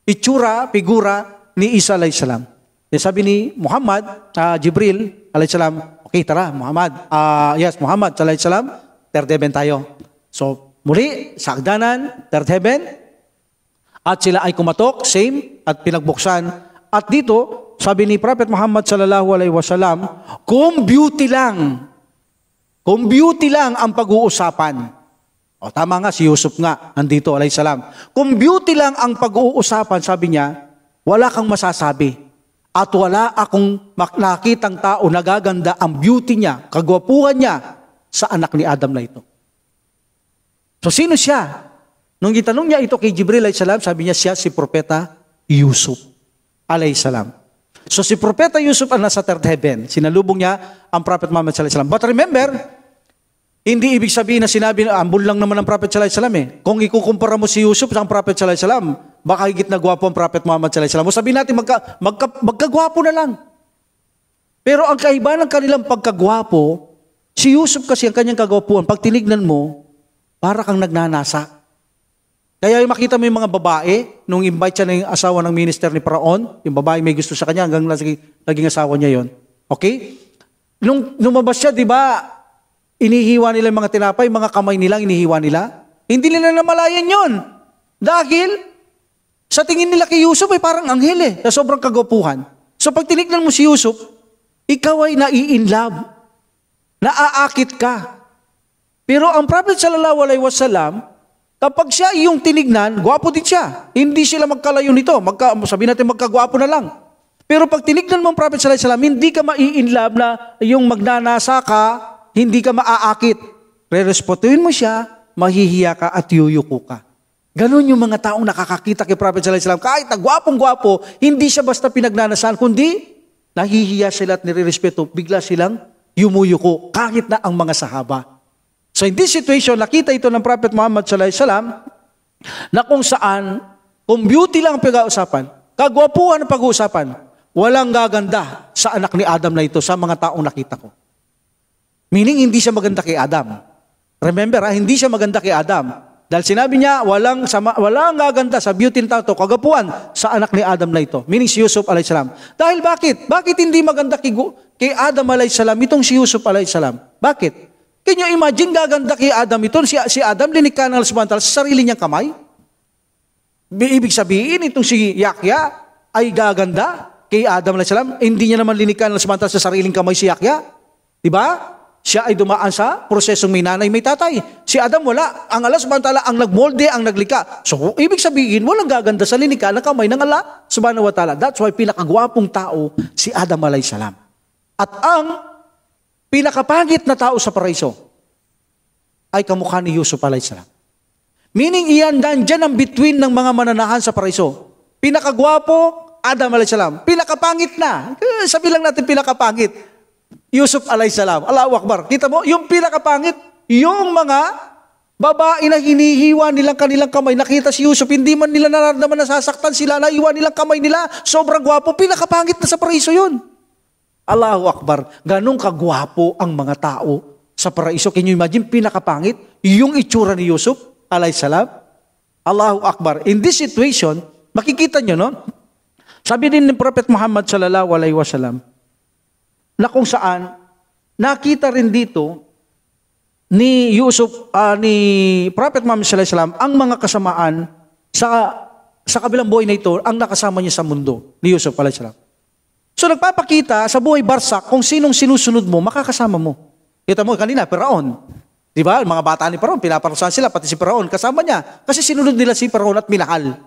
itsura, figura ni Isa alayhi salam. Sabi ni Muhammad, Jibril alayhi salam, okay, tara, Muhammad. Muhammad alayhi salam, third heaven tayo. So, muli, sa agdanan, third heaven, at sila ay kumatok, same, at pinagbuksan. At dito, sabi ni Prophet Muhammad sallallahu alaihi wasallam, kung beauty lang ang pag-uusapan. O tama nga, si Yusuf nga, andito alayhi salam. Kung beauty lang ang pag-uusapan, sabi niya, wala kang masasabi. At wala akong nakitang tao nagaganda ang beauty niya, kagwapuhan niya sa anak ni Adam na ito. So sino siya? Nung itanong niya ito kay Jibril alayhi salam, sabi niya siya si Propeta Yusuf alayhi salam. So si Propeta Yusuf ang nasa third heaven. Sinalubong niya ang Prophet Muhammad sallallahu alaihi wasallam. But remember, hindi ibig sabihin na sinabi na ambul lang naman ang Prophet sallallahu alaihi wasallam Kung ikukumpara mo si Yusuf sa Prophet sallallahu alaihi wasallam, baka higit na gwapo ang Prophet Muhammad sallallahu alaihi wasallam. O sabihin natin magkagwapo na lang. Pero ang kaiba ng kanilang pagkagwapo Si Yusuf kasi ang kanyang kagwapuan, pag tinignan mo, para kang nagnanasa. Kaya yung makita mo yung mga babae, nung invite siya ng asawa ng minister ni Paraon, yung babae may gusto sa kanya, hanggang naging asawa niya yon. Okay? Nung lumabas siya, di ba, inihiwa nila yung mga tinapay, mga kamay nila, inihiwa nila. Hindi nila namalayan yon. Dahil, sa tingin nila kay Yusuf ay parang anghel sa sobrang kagwapuhan. So pag tinignan mo si Yusuf, ikaw ay nai-inlove. Naaakit ka. Pero ang Prophet sallallahu alaihi wasallam, kapag siya yung tinignan, gwapo din siya. Hindi sila magkalayo nito. Sabihin natin magkagwapo na lang. Pero pag tinignan mo ang Prophet sallallahu alaihi wasallam, hindi ka mai-inlove na yung magnanasa ka, hindi ka maaakit. Re-respetuhin mo siya, mahihiya ka at yuyuko ka. Ganon yung mga taong nakakakita kay Prophet sallallahu alaihi wasallam. Kahit na gwapong-gwapo, hindi siya basta pinagnanasaan, kundi nahihiya sila at nire-respeto, bigla silang yumuyuko, kahit na ang mga sahaba. So in this situation, nakita ito ng Prophet Muhammad sallallahu alaihi wasallam na kung saan, kung beauty lang ang pag-uusapan, kagwapuhan ang pag-uusapan, walang gaganda sa anak ni Adam na ito, sa mga taong nakita ko. Meaning, hindi siya maganda kay Adam. Remember, hindi siya maganda kay Adam. Dahil sinabi niya, walang gaganda sa beauty ng tao ito, kagwapuhan sa anak ni Adam na ito. Meaning si Yusuf alaihi salam. Dahil bakit? Bakit hindi maganda kay Adam alaihi salam itong si Yusuf alaihi salam? Bakit? Can you imagine gaganda kay Adam ito? Si Adam linikha ng Allah subhanahu wa ta'ala sa sarili niyang kamay? Ibig sabihin, itong si Yahya ay gaganda kay Adam alaihi salam. Hindi niya naman linikha ng Allah subhanahu wa ta'ala sa sariling kamay si Yahya. Diba? Siya ay dumaan sa prosesong may nanay, may tatay. Si Adam wala. Ang Allah subhanahu wa ta'ala ang nagmolde, ang naglikha. So, ibig sabihin, walang gaganda sa linikha ng kamay ng Allah subhanahu wa ta'ala. That's why pinakagwapong tao si Adam alaihi salam. At ang pinakapangit na tao sa paraiso ay kamukha ni Yusuf alaihi salam. Meaning iyan, dyan ang between ng mga mananahan sa paraiso. Pinakagwapo, Adam alaihi salam. Pinakapangit na. Sabi lang natin pinakapangit. Yusuf alaihi salam. Allahu Akbar. Kita mo, yung pinakapangit, yung mga babae na hinihiwa nilang kanilang kamay, nakita si Yusuf, hindi man nila nararamdaman na sasaktan sila, naiwan nilang kamay nila, sobrang gwapo, pinakapangit na sa paraiso yun. Allahu Akbar. Ganong kagwapo ang mga tao sa paraiso. Can you imagine, pinakapangit, yung itsura ni Yusuf alaihi salam? Allahu Akbar. In this situation, makikita nyo, no? Sabi din ni Prophet Muhammad sallallahu alaihi wasallam, na kung saan, nakita rin dito ni Yusuf, ni Prophet Muhammad sallallahu alaihi wasallam, ang mga kasamaan sa kabilang buhay na ito, ang nakasama niya sa mundo, ni Yusuf alaihi salam. So nagpapakita sa buhay barsak, kung sinong sinusunod mo, makakasama mo. Kita mo kanina, Paraon. Di ba? Mga bata ni Paraon, pinaparusahan sila, pati si Paraon, kasama niya. Kasi sinunod nila si Paraon at minahal.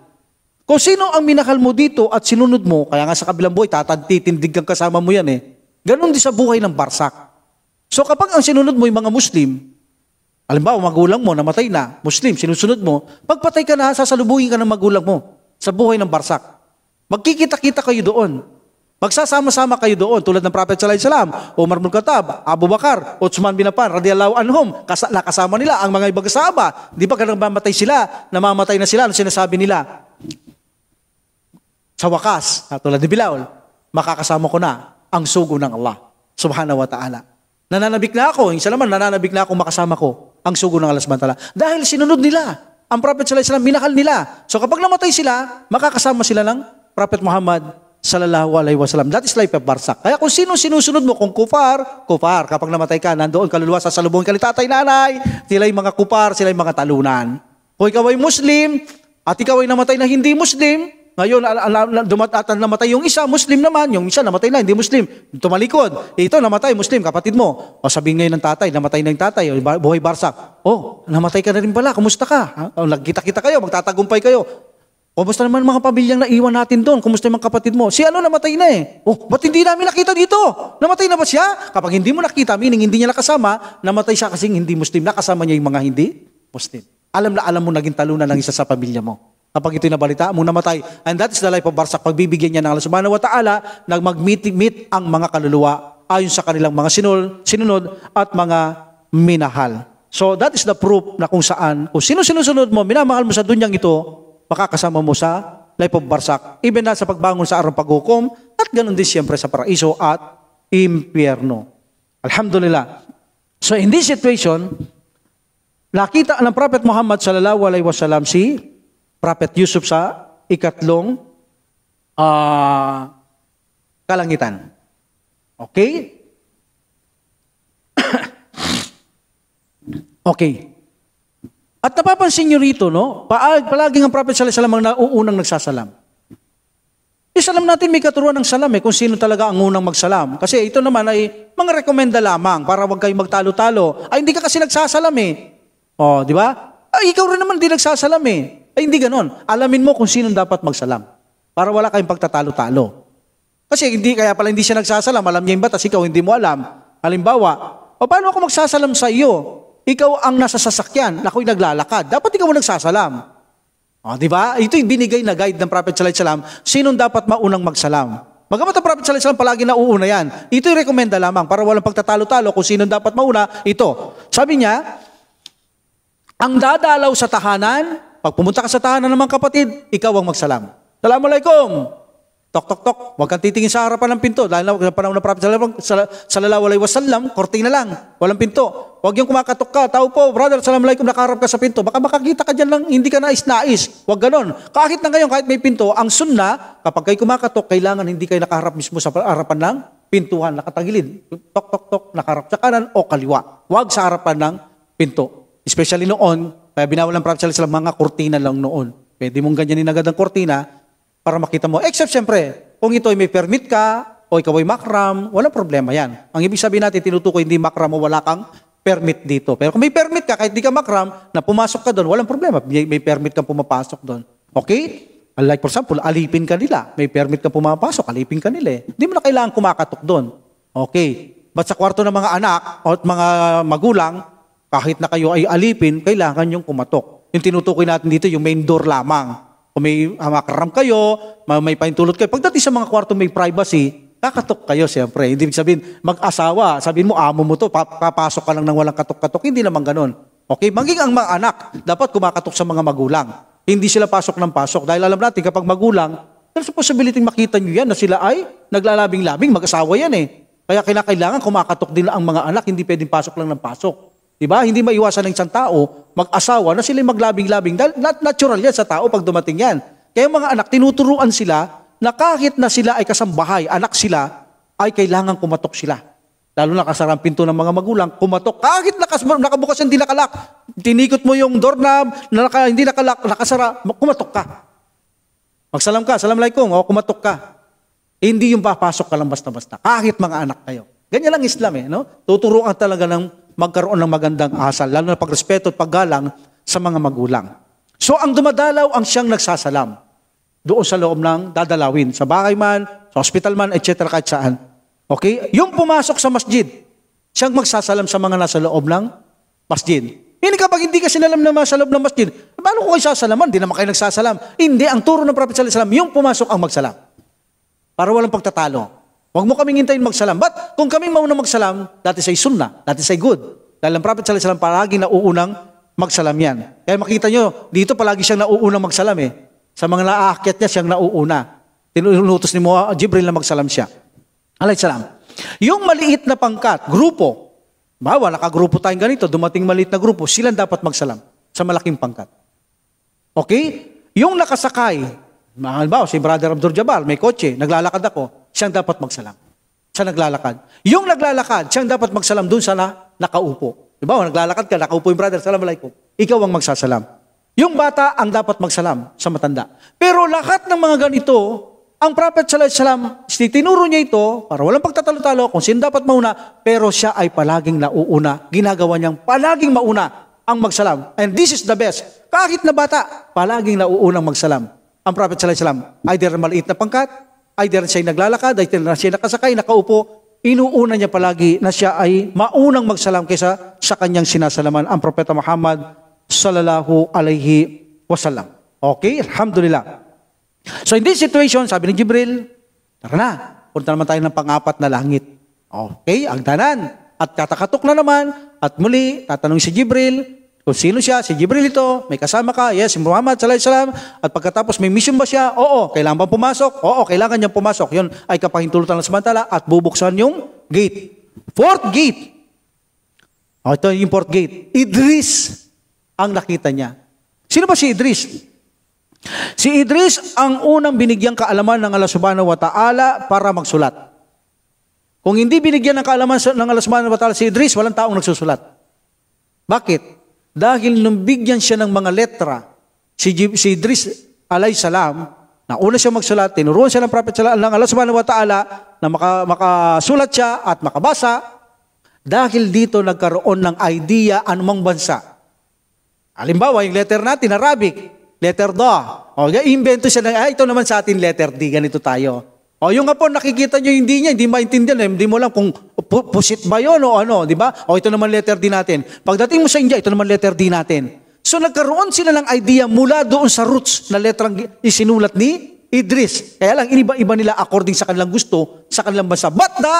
Kung sino ang minahal mo dito at sinunod mo, kaya nga sa kabilang buhay, titindig kang kasama mo yan Ganon din sa buhay ng barsak. So kapag ang sinunod mo yung mga Muslim, halimbawa magulang mo, namatay na, Muslim, sinusunod mo, pagpatay ka na, sasalubungin ka ng magulang mo sa buhay ng barsak. Magkikita-kita kayo doon. Magsasama-sama kayo doon, tulad ng Prophet sallallahu alaihi wasallam, Umar bin Khattab, Abu Bakar, Uthman bin Affan, radiyallahu anhum, nakasama nila ang mga ibang sahaba. Di ba kung namamatay na sila, ano sinasabi nila? Sa wakas, tulad ni Bilal, makakasama ko na ang sugo ng Allah subhanahu wa ta'ala. Nananabik na ako, isa naman, nananabik na ako makasama ko ang sugo ng Allah subhanahu wa ta'ala. Dahil sinunod nila, ang Prophet sallallahu alaihi wasallam, minahal nila. So kapag namatay sila, makakasama sila ng Prophet Muhammad sallallahu alaihi wasallam. That is life of barsak. Kaya kung sino sinusunod mo, kung kufar, kapag namatay ka, nandoon kaluluwa sa salubungin ka ni tatay, nanay, sila yung mga kufar, sila yung mga talunan. Kung ikaw ay Muslim, at ikaw ay namatay na hindi Muslim, ngayon, namatay yung isa, Muslim naman, yung isa namatay na, hindi Muslim. Tumalikod, ito namatay, Muslim, kapatid mo. O sabihin ngayon ng tatay, namatay na yung tatay, buhay barsak. Oh, namatay ka na rin pala, kumusta ka? Nagkita-kita kayo, magtatagumpay kayo. Kumusta naman mga pamilyang naiwan natin doon? Kumusta yung mga kapatid mo? Si namatay na Oh, ba't hindi namin nakita dito? Namatay na ba siya? Kapag hindi mo nakita, meaning hindi niya nakasama, namatay siya kasing hindi Muslim, nakasama niya yung mga hindi Muslim. Alam na alam mo naging talunan ng isa sa pamilya mo. Kapag ito'y nabalita mo namatay. And that is the life of barsak. Pagbibigyan niya ng Allah subhanahu wa ta'ala, nagmag-meet ang mga kaluluwa ayon sa kanilang mga sinunod at mga minahal. So that is the proof na kung saan, kung sino sinusunod mo, minamahal mo sa dunyang ito, makakasama mo sa life of barsak. Even na sa pagbangon sa araw paghukom, at ganun din siyempre sa paraiso at impyerno. Alhamdulillah. So in this situation, nakita ng Prophet Muhammad sallallahu alaihi wasallam si Prophet Yusuf sa ikatlong kalangitan. Okay? Okay. At napapansin nyo rito, no? Palaging ang Prophet sallallahu alaihi wasallam ang nauunang nagsasalam. Isalam natin may katuruan ng salam kung sino talaga ang unang magsalam. Kasi ito naman ay mga rekomenda lamang para wag kayong magtalo-talo. Ay, hindi ka kasi nagsasalam O, di ba? Ay, ikaw rin naman hindi nagsasalam Ay, hindi ganon. Alamin mo kung sino dapat magsalam. Para wala kayong pagtatalo-talo. Kasi kaya pala hindi siya nagsasalam. Alam niya yung batas, ikaw hindi mo alam. Halimbawa, paano ako magsasalam sa iyo? Ikaw ang nasa sasakyan, ako'y naglalakad. Dapat ikaw ang nagsasalam. Di ba? Ito yung binigay na guide ng Prophet sallallahu alaihi wasallam. Sinong dapat maunang magsalam? Magamat ang Prophet sallallahu alaihi wasallam palagi nauuna yan. Ito yung rekomenda lamang para walang pagtatalo-talo kung sinong dapat mauna. Ito. Sabi niya, ang dadalaw sa tahanan, pag pumunta ka sa tahanan ng mga kapatid, ikaw ang magsalam. Assalamualaikum. Tok, tok, tok. Huwag kang titingin sa harapan ng pinto. Dahil na panahon ng Prophet sallallahu alaihi wasallam, kortina lang. Walang pinto. Huwag yung kumakatok ka. Tao po, brother, assalamualaikum, nakaharap ka sa pinto. Baka makakita ka dyan lang, hindi ka nais-nais. Huwag ganon. Kahit na ngayon, kahit may pinto, ang sunna, kapag kayo kumakatok, kailangan hindi kayo nakaharap mismo sa harapan ng pintuhan, nakatagilid. Tok, tok, tok, nakaharap sa kanan o kaliwa. Huwag sa harapan ng pinto. Especially noon, kaya binawal ng Prophet sallallahu alaihi wasallam, mga kortina lang noon. Pwede mong ganyanin agad ang kortina, para makita mo. Except siyempre, kung ito ay may permit ka, o ikaw ay makram, walang problema yan. Ang ibig sabihin natin, tinutukoy hindi makram o wala kang permit dito. Pero kung may permit ka, kahit di ka makram, na pumasok ka doon, walang problema. May permit kang pumapasok doon. Okay? Like for example, alipin ka nila. May permit kang pumapasok, alipin ka nila. Hindi mo na kailangan kumakatok doon. Okay. But sa kwarto ng mga anak o mga magulang, kahit na kayo ay alipin, kailangan yung kumatok. Yung tinutukoy natin dito, yung main door lamang. Kung may makaram kayo, may paintulot kayo. Pagdating sa mga kwarto may privacy, kakatok kayo siyempre. Hindi sabihin, mag-asawa, sabihin mo, amo mo to, papasok ka lang ng walang katok-katok. Hindi naman ganun. Okay? Maging ang mga anak, dapat kumakatok sa mga magulang. Hindi sila pasok ng pasok. Dahil alam natin, kapag magulang, there's a possibility makita nyo yan na sila ay naglalabing-labing, mag-asawa yan Kaya kailangan kumakatok din ang mga anak, hindi pwedeng pasok lang ng pasok. Diba? Hindi maiwasan ng isang tao, mag-asawa na sila maglabing-labing. Natural yan sa tao pag dumating yan. Kaya mga anak, tinuturuan sila na kahit na sila ay kasambahay, anak sila, ay kailangan kumatok sila. Lalo na kasarang pinto ng mga magulang, kumatok. Kahit nakabukas hindi nakalak, tinikot mo yung doorknob, hindi nakalak, nakasara, kumatok ka. Magsalam ka, assalamualaikum, kumatok ka. Hindi yung papasok ka lang basta-basta. Kahit mga anak kayo. Ganyan lang Islam no? Tuturuan talaga ng magkaroon ng magandang asal, lalo na pagrespeto at paggalang sa mga magulang. So ang dumadalaw ang siyang nagsasalam doon sa loob ng dadalawin, sa bahay man, sa hospital man, etc. kahit saan. Okay? Yung pumasok sa masjid, siyang magsasalam sa mga nasa loob ng masjid. Hindi kapag hindi ka sinalam naman sa loob ng masjid, paano ko kayo sasalaman? Hindi naman kayo nagsasalam. Hindi, ang turo ng Prophet sallallahu alaihi wasallam, yung pumasok ang magsalam. Para walang pagtatalo. Huwag mo kaming hintayin magsalam. But kung kami maunang magsalam, dati say sunnah, dati say good. Dahil ang Prophet sallallahu alaihi wasallam palagi nauunang magsalam yan. Kaya makita nyo, dito palagi siyang nauunang magsalam Sa mga naaakyat niya, siyang nauuna. Tinututos ni Jibril na magsalam siya. Alayhi salam. Yung maliit na pangkat, grupo, bawa, nakagrupo tayong ganito, dumating maliit na grupo, silang dapat magsalam sa malaking pangkat. Okay? Yung nakasakay, halimbawa, si Brother Abdul Jabbar, may kotse, naglalakad ako, siyang dapat magsalam. Sa naglalakad. Yung naglalakad, siyang dapat magsalam dun sa nakaupo. Diba? Naglalakad ka, nakaupo yung brother, assalamualaikum. Ikaw ang magsasalam. Yung bata ang dapat magsalam sa matanda. Pero lahat ng mga ganito, ang Prophet sallallahu alaihi wasallam, tinuro niya ito para walang pagtatalo-talo kung sino dapat mauna, pero siya ay palaging nauuna. Ginagawa niyang palaging mauna ang magsalam. And this is the best. Kahit na bata, palaging nauunang magsalam. Ang Prophet sallallahu alaihi wasallam, either maliit na pangkat, either siya naglalakad, either siya nakasakay, nakaupo, inuuna niya palagi na siya ay maunang magsalam kaysa sa kanyang sinasalaman ang Propeta Muhammad sallallahu alaihi wasallam. Okay? Alhamdulillah. So in this situation, sabi ni Jibril, tara na, punta naman tayo ng pang-apat na langit. Okay, agdanan. At katakatok na naman, at muli, tatanong si Jibril, kung sino siya, si Jibril ito, may kasama ka, yes, si Muhammad sallallahu alaihi wasallam, at pagkatapos may mission ba siya? Oo. Kailangan bang pumasok? Oo, kailangan niyang pumasok. Yun ay kapahintulutan ng samantala at bubuksan yung gate. Fourth gate. Ito yung port gate. Idris ang nakita niya. Sino ba si Idris? Si Idris ang unang binigyang kaalaman ng Allah subhanahu wa ta'ala para magsulat. Kung hindi binigyan ng kaalaman ng Allah subhanahu wa ta'ala si Idris, walang taong nagsusulat. Bakit? Dahil nung bigyan siya ng mga letra, si Idris alayhi salam, na una siya magsulat, tinuruan siya ng prophet ng Allah subhanahu wa ta'ala na makasulat siya at makabasa, dahil dito nagkaroon ng idea anumang bansa. Halimbawa, yung letter natin, Arabic, letter Da. O, invento siya ng, ito naman sa atin, letter D, ganito tayo. O, yung nga po, nakikita nyo hindi maintindihan, hindi mo lang kung pusit ba yun o ano, di ba? O, ito naman letter D natin. Pagdating mo sa India, ito naman letter D natin. So, nagkaroon sila ng idea mula doon sa roots na letrang isinulat ni Idris. Kaya lang, iniba-iba nila according sa kanilang gusto, sa kanilang bansa. But the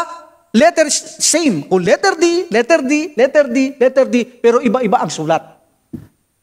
letter is same. Kung letter D, letter D, letter D, letter D, pero iba-iba ang sulat.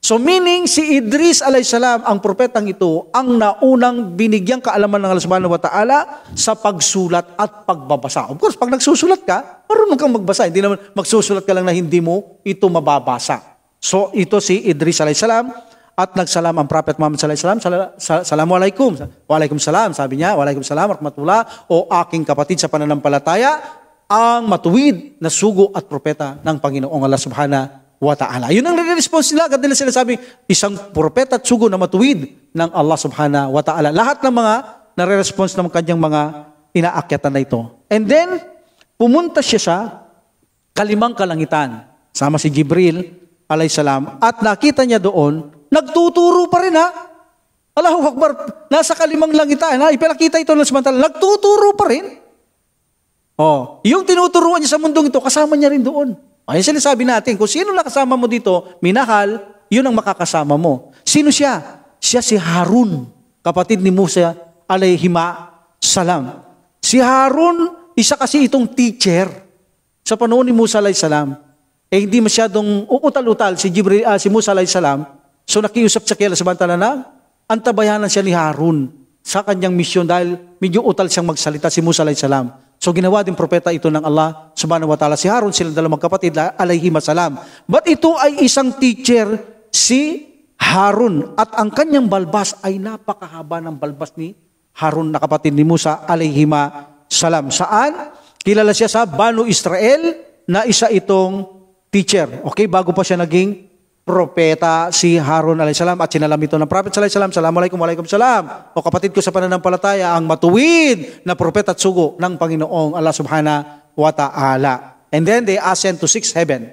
So meaning, si Idris alayhisalam, ang propetang ito, ang naunang binigyang kaalaman ng Allah subhanahu wa ta'ala sa pagsulat at pagbabasa. Of course, pag nagsusulat ka, marunong kang magbasa. Hindi naman magsusulat ka lang na hindi mo ito mababasa. So ito si Idris alayhisalam, at nagsalam ang Prophet Muhammad sallallahu alaihi wasallam, Assalamualaikum. Waalaikumsalam, sabi niya, Waalaikumsalam, rahmatullah, o aking kapatid sa pananampalataya, ang matuwid na sugo at propeta ng Panginoong Allah subhanahu wa ta'ala. Yun ang response nila. Agad nila sinasabi, isang propeta at sugo na matuwid ng Allah subhanahu wa ta'ala. Lahat ng mga nare-response ng kanyang mga inaakyatan na ito. And then, pumunta siya sa kalimang kalangitan. Sama si Jibril, alayhisalam, at nakita niya doon, nagtuturo pa rin ha. Allahu Akbar, nasa kalimang langitan. Ipinakita ito ng samantala, nagtuturo pa rin. Oh, yung tinuturuan niya sa mundong ito, kasama niya rin doon. Ayun sinasabi natin, kung sino nakasama mo dito, minahal, yun ang makakasama mo. Sino siya? Siya si Harun, kapatid ni Musa alayhima salam. Si Harun, isa kasi itong teacher sa panahon ni Musa alayhisalam. Hindi masyadong uutal-utal si Musa alayhisalam. So nakiusap siya kaya samantala na antabayanan siya ni Harun sa kanyang misyon dahil medyo utal siyang magsalita si Musa alayhisalam. So ginawa din propeta ito ng Allah subhanahu wa ta'ala. Si Harun, silang dalawang kapatid, alayhima salam. But ito ay isang teacher, si Harun. At ang kanyang balbas ay napakahaba ng balbas ni Harun na kapatid ni Musa alayhima salam. Saan? Kilala siya sa Banu Israel na isa itong teacher. Okay, bago pa siya naging propeta, si Harun alayhisalam, at sinalam ito ng Prophet alayhisalam, Assalamualaikum, waalaikumsalam. O kapatid ko sa pananampalataya, ang matuwid na propeta at sugo ng Panginoong Allah subhanahu wa ta'ala. And then they ascend to sixth heaven.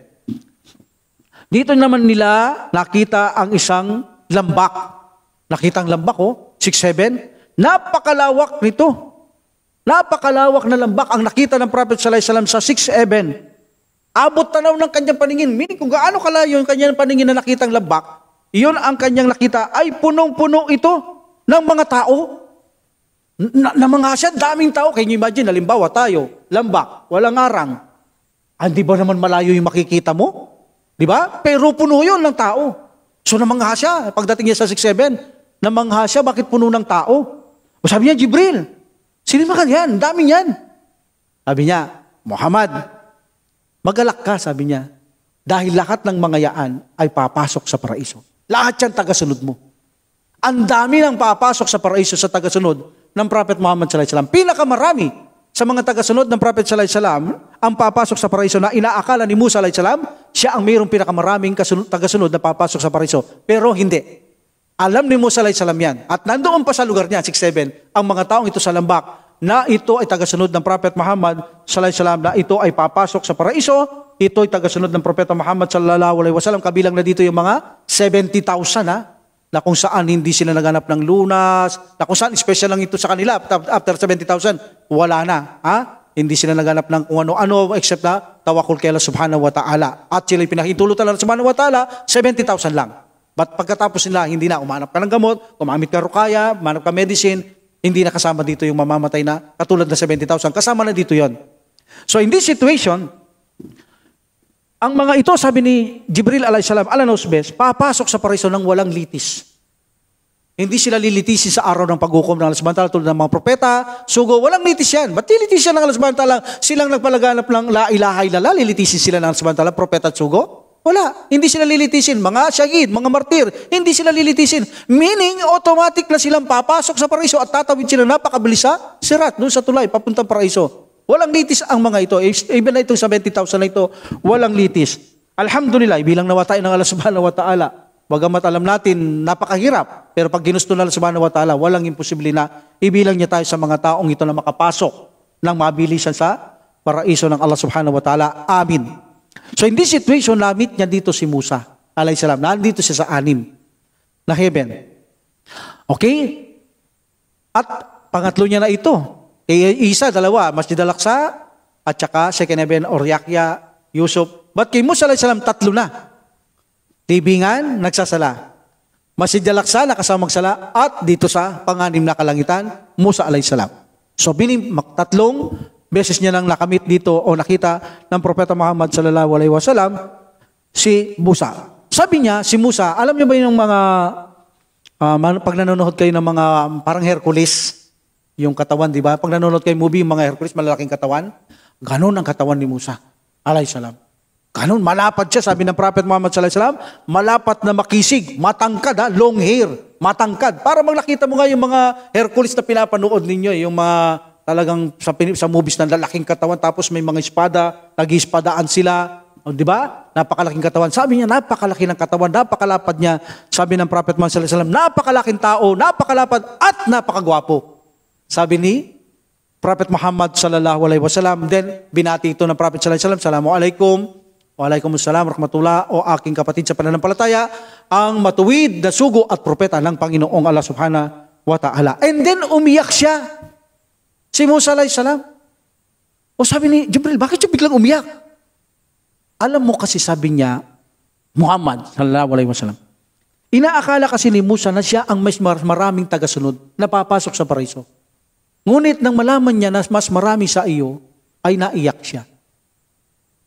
Dito naman nila nakita ang isang lambak. Nakita ang lambak, sixth heaven. Napakalawak nito. Napakalawak na lambak ang nakita ng Prophet alayhisalam sa sixth heaven. Abot tanaw ng kanyang paningin. Meaning kung gaano kalayo yung kanyang paningin na nakitang lambak, iyon ang kanyang nakita ay punong-puno ito ng mga tao. Na mga siya, daming tao. Can you imagine, halimbawa tayo, lambak, walang arang. Hindi ba naman malayo yung makikita mo? Di ba? Pero puno yun ng tao. So namangha siya, pagdating niya sa 6-7, namangha siya, bakit puno ng tao? O sabi niya, Jibril, sino ba yan? Daming yan. Sabi niya, Muhammad, magalak ka, sabi niya, dahil lahat ng mga yaan ay papasok sa paraiso. Lahat yan tagasunod mo. Ang dami ng papasok sa paraiso sa tagasunod ng Prophet Muhammad sallallahu alaihi wasallam. Pinakamarami sa mga tagasunod ng Prophet sallallahu alaihi wasallam ang papasok sa paraiso na inaakala ni Musa sallallahu alaihi wasallam, siya ang mayroong pinakamaraming tagasunod na papasok sa paraiso. Pero hindi. Alam ni Musa sallallahu alaihi wasallam yan. At nandoon pa sa lugar niya, 6-7, ang mga taong ito sa lambak, na ito ay tagasunod ng Prophet Muhammad sallallahu alaihi wasallam, na ito ay papasok sa paraiso, ito ay tagasunod ng Propeta Muhammad sallallahu alaihi wasallam, kabilang na dito yung mga 70,000 na kung saan hindi sila naganap ng lunas, na kung saan special lang ito sa kanila, after 70,000, wala na. Hindi sila naganap ng kung ano-ano except na tawakul kay Allah subhanahu wa ta'ala. At sila pinahintulot ng Allah subhanahu wa ta'ala, 70,000 lang. But pagkatapos nila, hindi na, umanap ka ng gamot, umamit ka rukaya, umanap ka medicine, hindi na kasama dito yung mamamatay na katulad na 70,000. Kasama na dito yon. So in this situation, ang mga ito, sabi ni Jibril alayhisalam, ala knows best, papasok sa paraiso ng walang litis. Hindi sila lilitisin sa araw ng paghukom ng Allah subhanahu wa ta'ala tulad ng mga propeta, sugo, walang litis yan. Ba't lilitisin ng Allah subhanahu wa ta'ala? Silang nagpalaganap ng la ilaha illallah, lilitisin sila ng Allah subhanahu wa ta'ala, propeta at sugo? Wala. Hindi sila lilitisin. Mga syahid, mga martir, hindi sila lilitisin. Meaning, automatic na silang papasok sa paraiso at tatawid sila napakabilis sa sirat, doon sa tulay, papuntang paraiso. Walang litis ang mga ito. Even na itong 70,000 na ito, walang litis. Alhamdulillah, bilang nawa tayo ng Allah subhanahu wa ta'ala. Bagamat alam natin, napakahirap. Pero pag ginusto ng Allah subhanahu wa ta'ala, walang imposible na ibilang niya tayo sa mga taong ito na makapasok ng mabilisan sa paraiso ng Allah subhanahu wa ta'ala. Amin. So in this situation, na-meet niya dito si Musa, alayhi salam. Nandito siya sa 6 na heaven. Okay? At pangatlo niya na ito. Isa, dalawa, Masjid al-Aqsa, at saka second heaven, or Yahya, Yusuf. But kay Musa alayhi salam, 3 na. Tibingan, nagsasala. Masjid al-Aqsa, nakasama magsala, at dito sa pang-6 na kalangitan, Musa alayhi salam. So 3 beses niya nang nakamit dito o nakita ng Propeta Muhammad sallallahu alaihi wasallam si Musa. Sabi niya, si Musa, alam niyo ba yung mga pag nanonood kayo ng mga parang Hercules, yung katawan, di ba? Pag nanonood kayo movie, yung mga Hercules, malalaking katawan, ganun ang katawan ni Musa alaihi salam. Ganun, malapad siya, sabi ng Prophet Muhammad sallallahu alaihi wasallam, malapat na makisig, matangkad, long hair, matangkad. Para nakita mo nga yung mga Hercules na pinapanood ninyo, yung mga talagang sa movies na lalaking katawan, tapos may mga espada, nag-ispadaan sila, di ba? Napakalaking katawan. Sabi niya, napakalaki ng katawan, napakalapad niya. Sabi ng Prophet Muhammad sallallahu alaihi wasallam, napakalaking tao, napakalapad at napakagwapo. Sabi ni Prophet Muhammad sallallahu alaihi wasallam. Then binati ito ng Prophet sallallahu alaihi wasallam, Assalamualaikum, Waalaikumsalam, rahmatullah, o aking kapatid sa pananampalataya, ang matuwid na sugo at propeta ng Panginoong Allah subhanahu wa ta'ala. And then umiyak siya. Si Musa alayhi salam. O sabi ni Jibril, bakit siya biglang umiyak? Alam mo kasi sabi niya, Muhammad sallallahu alaihi wasallam, inaakala kasi ni Musa na siya ang mas maraming tagasunod na papasok sa paraiso. Ngunit nang malaman niya na mas marami sa iyo, ay naiyak siya.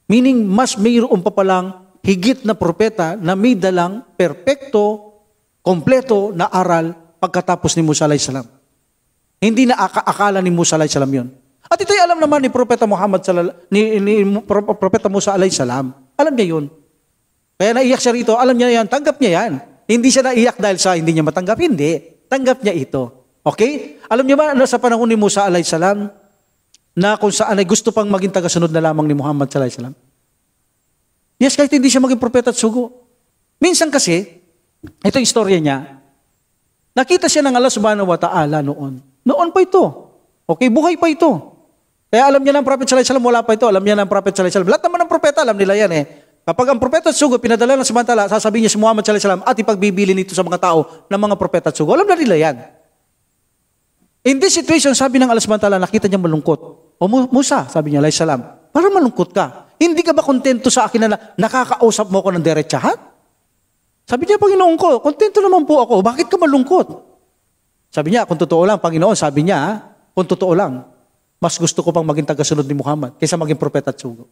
Meaning, mas mayroon pa palang higit na propeta na may dalang perpekto, kompleto na aral pagkatapos ni Musa alayhi salam. Hindi na akala ni Musa alayhi salam yun. At ito'y alam naman ni Propeta Muhammad Propeta Musa alayhi salam. Alam niya yun. Kaya naiyak siya rito, alam niya yan, tanggap niya yan. Hindi siya naiyak dahil sa hindi niya matanggap, hindi. Tanggap niya ito. Okay? Alam niyo ba, sa panahon ni Musa alayhi salam, na kung saan ay gusto pang maging tagasunod na lamang ni Muhammad alayhi salam? Yes, kahit hindi siya maging propeta at sugo. Minsan kasi, ito yung istorya niya, nakita siya ng Allah subhanahu wa ta'ala noon. Noon pa ito. Okay, buhay pa ito. Kaya alam niya ng Prophet sallallahu alaihi wasallam, wala pa ito. Alam niya ng Prophet sallallahu alaihi wasallam. Lahat naman ng propeta, alam nila yan eh. Kapag ang propeta at sugo, pinadala ng samantala, sasabihin niya si Muhammad sallallahu alaihi wasallam at ipagbibili nito sa mga tao ng mga propeta at sugo. Alam na nila yan. In this situation, sabi ng Allah subhanahu wa ta'ala, nakita niya malungkot. O Musa, sabi niya, alayhi salam, parang malungkot ka. Hindi ka ba kontento sa akin na nakakausap mo ko ng diretsahan? Sabi niya, Panginoon ko, kontento naman po ako. Bakit ka malungkot? Sabi niya, kung totoo lang, Panginoon, sabi niya, kung totoo lang, mas gusto ko pang maging tagasunod ni Muhammad kaysa maging propeta at sugo.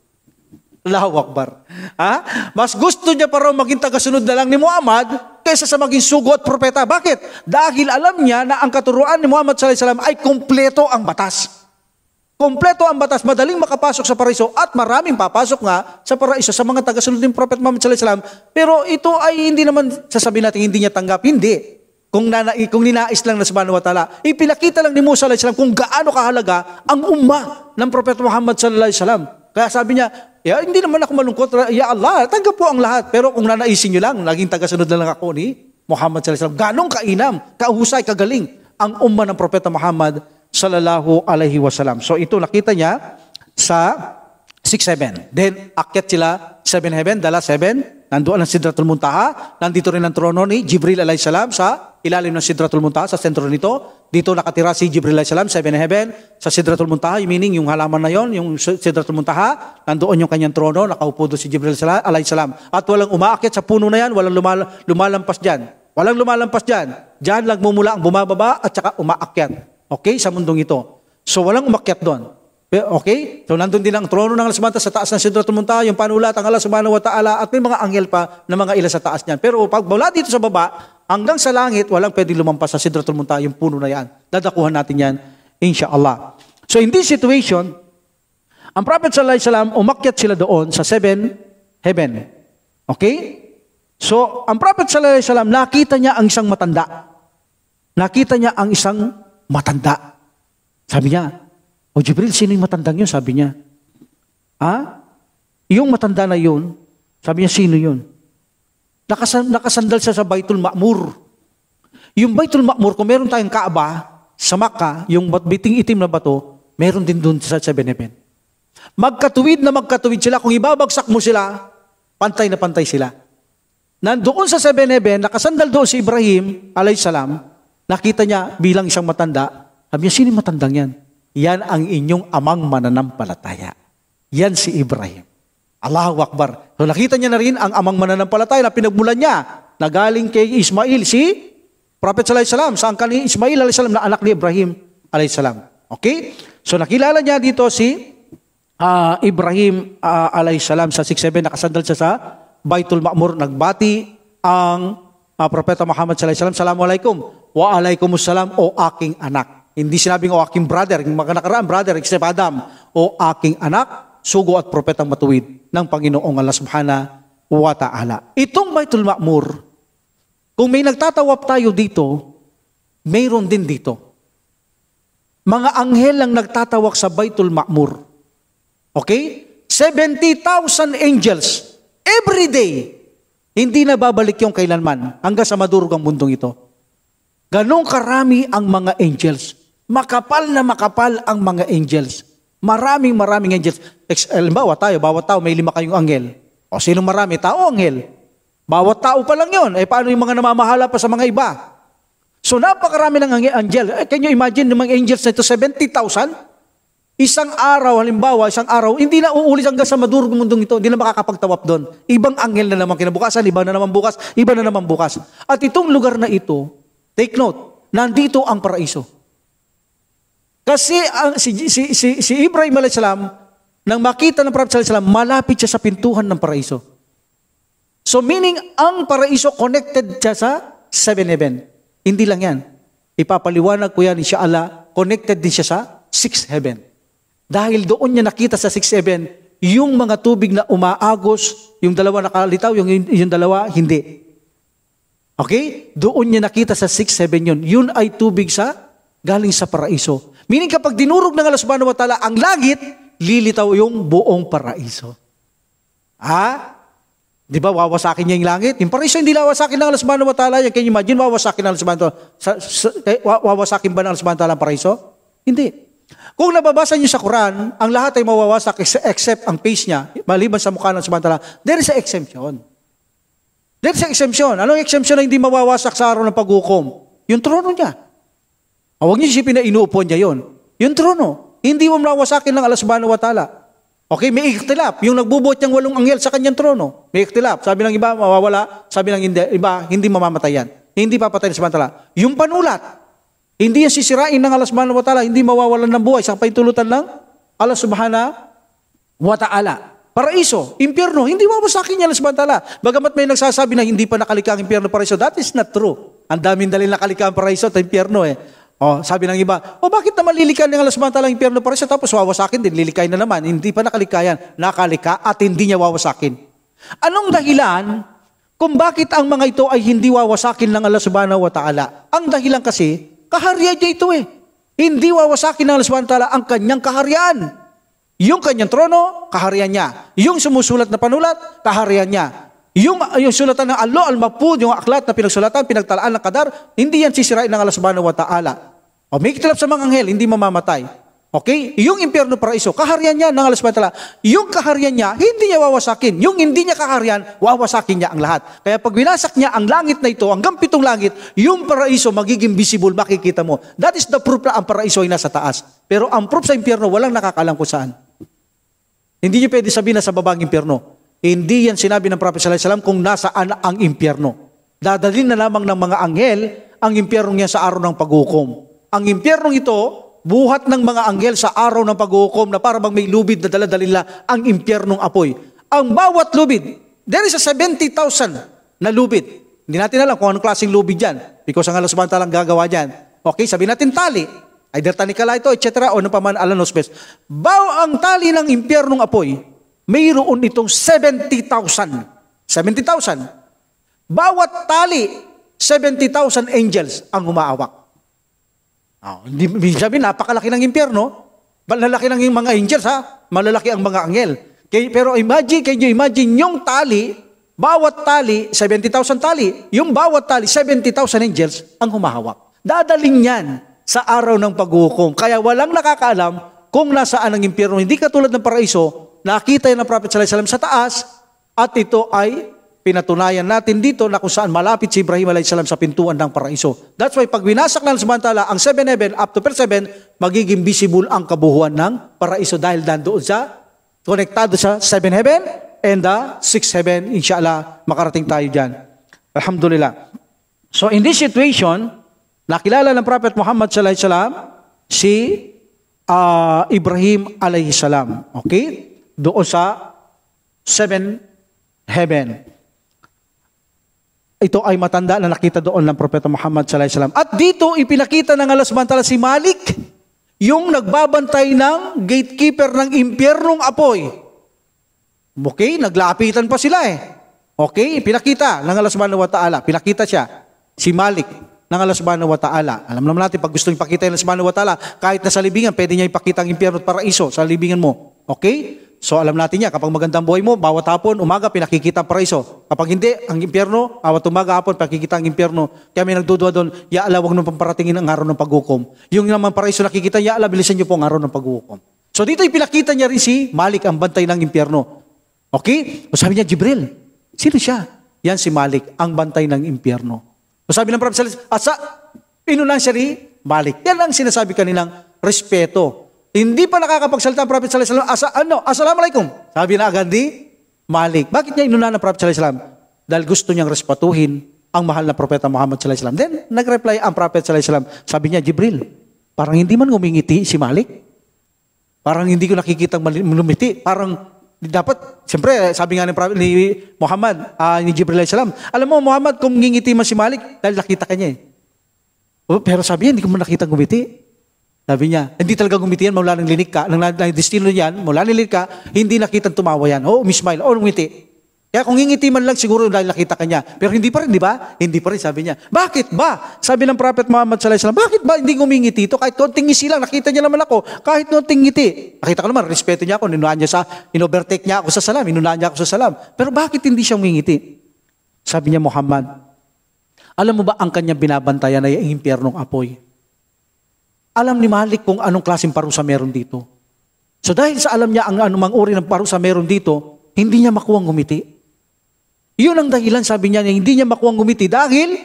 Allahu Akbar. Ha? Mas gusto niya pa raw maging tagasunod na lang ni Muhammad kaysa sa maging sugo at propeta. Bakit? Dahil alam niya na ang katuruan ni Muhammad sallallahu alaihi wasallam ay kumpleto ang batas. Kompleto ang batas, madaling makapasok sa paraiso at maraming papasok nga sa paraiso sa mga tagasunod ng Prophet Muhammad sallallahu alaihi wasallam. Pero ito ay hindi naman sasabihin natin hindi niya tanggap. Hindi. Kung ninais lang na subhanahu wa ta'ala, ipinakita lang ni Musa alayhi salam kung gaano kahalaga ang umma ng Prophet Muhammad sallallahu alaihi wasallam. Kaya sabi niya, hindi naman ako malungkot. Ya Allah, tanggap po ang lahat. Pero kung nanaisin niyo lang, naging tagasunod na lang ako ni Muhammad sallallahu alaihi wasallam. Ganong kainam, kahusay, kagaling ang umma ng Propeta Muhammad sallallahu alaihi wasallam. So ito nakita niya sa 6-7. Then akyat sila 7 heaven, dala 7. Nandoon ang Sidratul Muntaha. Nandito rin ang trono ni Jibril alayhi salam sa ilalim ng Sidratul Muntaha, sa sentro nito. Dito nakatira si Jibril alayhi salam, 7 heaven. Sa Sidratul Muntaha, meaning yung halaman na yon, yung Sidratul Muntaha, nandoon yung kanyang trono, nakaupo doon si Jibril alayhi salam. At walang umaakyat sa puno na yan, walang lumalampas dyan. Walang lumalampas dyan. Dyan lang mumula ang bumababa at saka umaakyat. Okay? Sa mundong ito. So walang umakyat doon. Okay? So nandun din ang trono ng Allah subhanahu wa ta'ala sa taas ng Sidratul Muntaha, yung panulat ang Allah subhanahu wa ta'ala at may mga anghel pa na mga ila sa taas niyan. Pero pag mula dito sa baba, hanggang sa langit, walang pwedeng lumampas sa Sidratul Muntaha, yung puno na yan. Dadakuhan natin yan, inshallah. So in this situation, ang Prophet sallallahu alaihi wasallam, umakyat sila doon sa 7 heaven. Okay? So, ang Prophet sallallahu alaihi wasallam, nakita niya ang isang matanda. Nakita niya ang isang matanda. Sabi niya, "O Jibril, sino yung matandang yun?" Sabi niya. Yung matanda na yun, sabi niya, "Sino yun?" Nakasandal siya sa Baitul Ma'mur. Yung Baitul Ma'mur, kung meron tayong Kaaba sa Makkah, yung biting itim na bato, meron din doon sa 7 heaven. Magkatuwid na magkatuwid sila. Kung ibabagsak mo sila, pantay na pantay sila. Nandoon sa 7 heaven, nakasandal doon si Ibrahim, alayhisalam, nakita niya bilang isang matanda. Sabi niya, "Sino yung matandang yan?" "Yan ang inyong amang mananampalataya. Yan si Ibrahim." Allahu Akbar. So nakita niya na rin ang amang mananampalataya na pinagmulan niya na galing kay Ismail, si Prophet sallallahu alaihi wasallam, saan kani Ismail alayhi salam na anak ni Ibrahim alayhi salam. Okay? So nakilala niya dito si Ibrahim alayhi salam sa 6-7, nakasandal siya sa Baitul Ma'mur, nagbati ang Propeta Muhammad sallallahu alaihi wasallam, "Assalamualaikum." "Wa alaikumussalam, o aking anak." Hindi sinabing o aking brother, yung mga nakaraan brother, except Adam. "O aking anak, sugo at propetang matuwid ng Panginoong Allah Subhanahu wa Ta'ala." Itong Baitul Ma'mur, kung may nagtatawap tayo dito, mayroon din dito. Mga anghel ang nagtatawak sa Baitul Ma'mur. Okay? 70,000 angels every day. Hindi na babalik yung kailanman hanggang sa madurog ang mundong ito. Ganong karami ang mga angels. Makapal na makapal ang mga angels. Maraming angels. Halimbawa tayo, bawat tao may 5 kayong anghel. O sino marami? Tao anghel. Bawat tao pa lang yun. Paano yung mga namamahala pa sa mga iba? So napakarami ng angel. Can you imagine yung mga angels na ito, 70,000? Isang araw, halimbawa, hindi na uulit hanggang sa madurog mundong ito, hindi na makakapagtawap doon. Ibang anghel na naman kinabukasan, iba na naman bukas. At itong lugar na ito, take note, nandito ang paraiso. Kasi si Ibrahim alayhis salam, nang makita ng Prophet sallallahu alaihi wasallam, malapit siya sa pintuhan ng paraiso. So meaning, ang paraiso connected siya sa 7 heaven. Hindi lang yan. Ipapaliwanag ko yan, inshallah, connected din siya sa 6 heaven. Dahil doon niya nakita sa 6-7, yung mga tubig na umaagos, yung dalawa nakalitaw, yung dalawa hindi. Okay? Doon niya nakita sa 6-7 yun. Yun ay tubig galing sa paraiso. Meaning kapag dinurog ng Allah Subhanahu wa Ta'ala ang langit, lilitaw yung buong paraiso. Di ba wawasakin niya yung langit? Yung paraiso hindi wawasakin ng Allah Subhanahu wa Ta'ala. Can you imagine, wawasakin ng Allah Subhanahu wa Ta'ala? Wawasakin ba ng Allah Subhanahu wa Ta'ala ang paraiso? Hindi. Kung nababasa niyo sa Quran, ang lahat ay mawawasak except ang face niya, maliban sa mukha ng Subhanahu wa Ta'ala, there is an exemption. There is an exemption. Anong exemption na hindi mawawasak sa araw ng paghukom? Yung trono niya. Huwag niyo isipin na inuupo niya yun. Yung trono. Hindi mo mawawasakin ng Allah Subhanahu wa Ta'ala. Okay, may ikhtilaf. Yung nagbubuhat niyang 8 anghel sa kanyang trono, may ikhtilaf. Sabi ng iba, mawawala. Sabi ng iba, hindi mamamatay yan. Hindi papatay ng Subhanahu wa Ta'ala. Yung panulat, hindi yan sisirain ng Allah Subhanahu wa Ta'ala, hindi mawawalan ng buhay sa paintulutan ng Allah Subhanahu wa Ta'ala. Paraiso, impyerno, hindi mawawasakin niya Allah Subhanahu wa Ta'ala. Bagamat may nagsasabi na hindi pa nakalika ang impyerno, paraiso, that is not true. Ang daming dalil nakalika ang paraiso at impyerno sabi ng iba, bakit naman lilikain ng Allah Subhanahu wa Ta'ala ang impyerno, paraiso, tapos wawasakin din, lilikain na naman. Hindi pa nakalika yan, nakalika at hindi niya wawasakin. Anong dahilan kung bakit ang mga ito ay hindi wawasakin ng Allah Subhanahu wa Ta'ala? Ang dahilan kasi, kaharian niya ito Hindi wawasakin ng Allah Subhanahu wa Ta'ala ang kanyang kaharian. Yung kanyang trono, kaharian niya. Yung sumusulat na panulat, kaharian niya. Yung sulatan ng Allah al-Mahfuz, yung aklat na pinagsulatan, pinagtalaan ng kadar, hindi yan sisirain ng Allah Subhanahu wa Ta'ala. May ikhtilaf sa mga anghel, hindi mamamatay. Okay? Yung impyerno, paraiso, kaharian niya ng Allah Subhanahu wa Ta'ala. Yung kaharian niya, hindi niya wawasakin. Yung hindi niya kaharian, wawasakin niya ang lahat. Kaya pag winasak niya ang langit na ito, hanggang 7 langit, yung paraiso magiging visible, makikita mo. That is the proof na ang paraiso ay nasa taas. Pero ang proof sa impyerno, walang nakakalam kung saan. Hindi niyo pwede sabihin na sa babang impyerno. Hindi yan sinabi ng Prophet sallallahu alaihi wasallam kung nasaan ang impyerno. Dadalhin na lamang ng mga anghel ang impyerno niya sa araw ng paghukom. Ang impyerno ito, buhat ng mga anghel sa araw ng paghukom na parang may lubid na dala-dalin nila ang impyernong apoy. Ang bawat lubid, there is a 70,000 na lubid. Hindi natin alam kung anong klaseng lubid yan. Because ang Allah subhanahu wa ta'ala ang gagawa dyan. Okay, sabihin natin tali. Either tanikala ito, etc. O ano pa man, Allah knows best. Ang tali ng impyernong apoy, mayroon itong 70,000. 70,000. Bawat tali, 70,000 angels ang humaawak. Hindi sabihin, napakalaki ng impyerno. Malalaki ng mga angels, ha? Malalaki ang mga anghel. Pero can you imagine yung tali, bawat tali, 70,000 tali, yung bawat tali, 70,000 angels ang humahawak. Dadaling yan sa araw ng paghukom. Kaya walang nakakaalam kung nasaan ang impyerno. Hindi katulad ng paraiso, nakita yan ng Prophet sallallahu alaihi wasallam sa taas, at ito ay pinatunayan natin dito na kung saan malapit si Ibrahim alayhi salam sa pintuan ng paraiso. That's why pag winasak ng samantala ang 7 heaven up to per 7, magiging visible ang kabuhuan ng paraiso dahil nandoon sa konektado sa 7 heaven and the 6 heaven. Inshallah, makarating tayo dyan. Alhamdulillah. So in this situation, nakilala ng Prophet Muhammad sallallahu alaihi wasallam si Ibrahim alayhi salam. Okay? Doon sa 7 heaven. Ito ay matanda na nakita doon ng Propeta Muhammad sallallahu alaihi wasallam. At dito ipinakita ng Allah subhanahu wa ta'ala si Malik, yung nagbabantay ng gatekeeper ng impyernong apoy. Okay, naglapitan pa sila eh. Okay, pinakita ng Allah subhanahu wa ta'ala. Pinakita siya, si Malik ng Allah subhanahu wa ta'ala. Alam naman natin, pag gusto ipakita ng Allah subhanahu wa ta'ala, kahit na sa libingan, pwede niya ipakita ang impyerno at paraiso sa libingan mo. Okay? So alam natin niya, kapag magandang buhay mo, bawat hapon, umaga, pinakikita ang paraiso. Kapag hindi, ang impyerno, bawat umaga, hapon, pinakikita ang impyerno. Kaya may nagdudua doon, ya Allah, huwag nung pamparatingin ang araw ng paghukom. Yung naman paraiso nakikita, ya Allah, bilisan niyo po ang araw ng paghukom. So dito ipinakita niya rin si Malik, ang bantay ng impyerno. Okay? O sabi niya, Jibril, sino siya? Yan si Malik, ang bantay ng impyerno. O sabi ng Prophet sallallahu alaihi wasallam, inulan siya ni Malik. Yan ang sinasabi kanilang respeto. Hindi pa nakakapagsalita ang Prophet sallallahu alaihi wasallam, assalamualaikum. Sabi na agad ni Malik. Bakit niya inulan ng Prophet sallallahu alaihi wasallam? Dahil gusto niyang respetuhin ang mahal na Propeta Muhammad sallallahu alaihi wasallam. Then, nag-reply ang Prophet sallallahu alaihi wasallam. Sabi niya, Jibril, parang hindi man ngumingiti si Malik. Parang hindi ko nakikitang lumiti. Parang dapat, siyempre, sabi nga ni Muhammad, ni Jibril alaihi salam, alam mo, Muhammad, kung ngingiti man si Malik, dahil nakita ka niya eh. Pero sabi niya, hindi ko man nakitang ngumiti. Sabi niya, hindi talaga gumiti yan, mula ng linig ka, nang destino niyan, mula ng linig ka, hindi nakitang tumawa yan. Umismile, ngumiti. Kaya kung ngingiti man lang, siguro dahil nakita ka niya. Pero hindi pa rin, di ba? Hindi pa rin, sabi niya. Bakit ba? Sabi ng Prophet Muhammad sallallahu alaihi wasallam, bakit ba hindi ngumingiti ito? Kahit konting ngisi lang, nakita niya naman ako, kahit konting ngiti. Nakita ko naman, respeto niya ako, inovertake niya ako sa salam, inunahan niya ako sa salam. Pero bakit hindi siya ngingiti? Sabi niya, Muhammad, alam mo ba ang kanyang binabantayan ay ang impyernong apoy? Alam ni Malik kung anong klaseng parusa meron dito. So dahil sa alam niya ang anumang uri ng parusa meron dito, hindi niya makuwang ngumiti. Iyon ang dahilan, sabi niya, hindi niya makuwang ngumiti dahil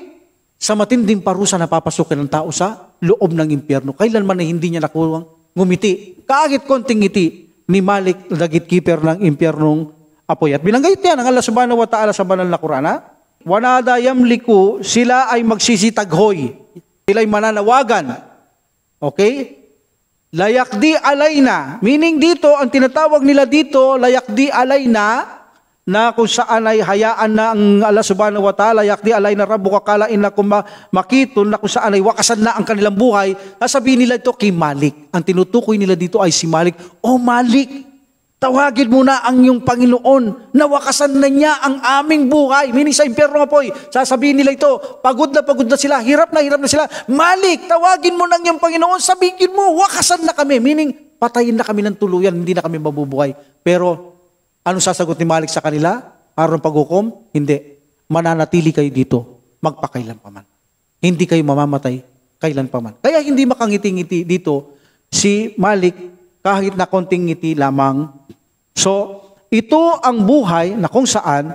sa matinding parusa na papasukin ng tao sa loob ng impyerno. Kailanman na hindi niya nakuwang ngumiti. Kahit konting ngiti ni Malik, the gatekeeper ng impyernong apoy. At binanggit yan ang Allah subhanahu wa ta'ala sa banal na Quran, wanada yamliku, sila ay magsisitaghoy. Sila ay mananawagan. Okay? Layakdi alayna. Meaning dito, ang tinatawag nila dito, layakdi alayna, na kung saan ay hayaan na ang Allah subhanahu wa ta'ala, yakdi alayna rabbuka kalain lakum makitun, na kung saan ay wakasan na ang kanilang buhay, sasabihin nila ito kay Malik. Ang tinutukoy nila dito ay si Malik. Malik, tawagin mo na ang iyong Panginoon na wakasan na niya ang aming buhay. Meaning sa impyerno apoy, sasabihin nila ito, pagod na sila, hirap na sila. Malik, tawagin mo na ang iyong Panginoon, sabihin mo, wakasan na kami. Meaning, patayin na kami ng tuluyan, hindi na kami mabubuhay. Pero, anong sasagot ni Malik sa kanila? Araw ng paghukom? Hindi. Mananatili kayo dito, magpakailan pa man. Hindi kayo mamamatay, kailan pa man. Kaya hindi makangiti-ngiti dito si Malik, kahit na konting ngiti lamang. So, ito ang buhay na kung saan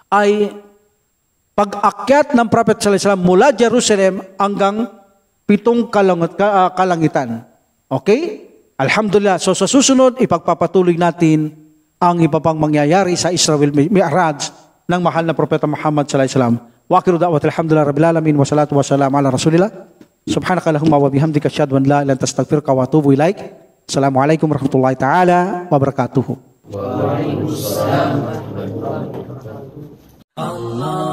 ay pag-akyat ng Prophet sallallahu alaihi wasallam mula Jerusalem hanggang 7 kalangitan. Okay? Alhamdulillah. So, sa susunod, ipagpapatuloy natin ang iba pang mangyayari sa Israel Mi'raj ng mahal na Propeta Muhammad sallallahu alaihi wasallam. Wa akhiru da'wat alhamdulillah rabbil alamin wa salatu wa salam ala rasulillah. Subhanakallahumma wa bihamdika asyhadu an la ilaha illa anta astaghfiruka wa atubu ilaik. Assalamualaikum warahmatullahi taala wabarakatuh. Waalaikumsalam warahmatullahi wabarakatuh. Allah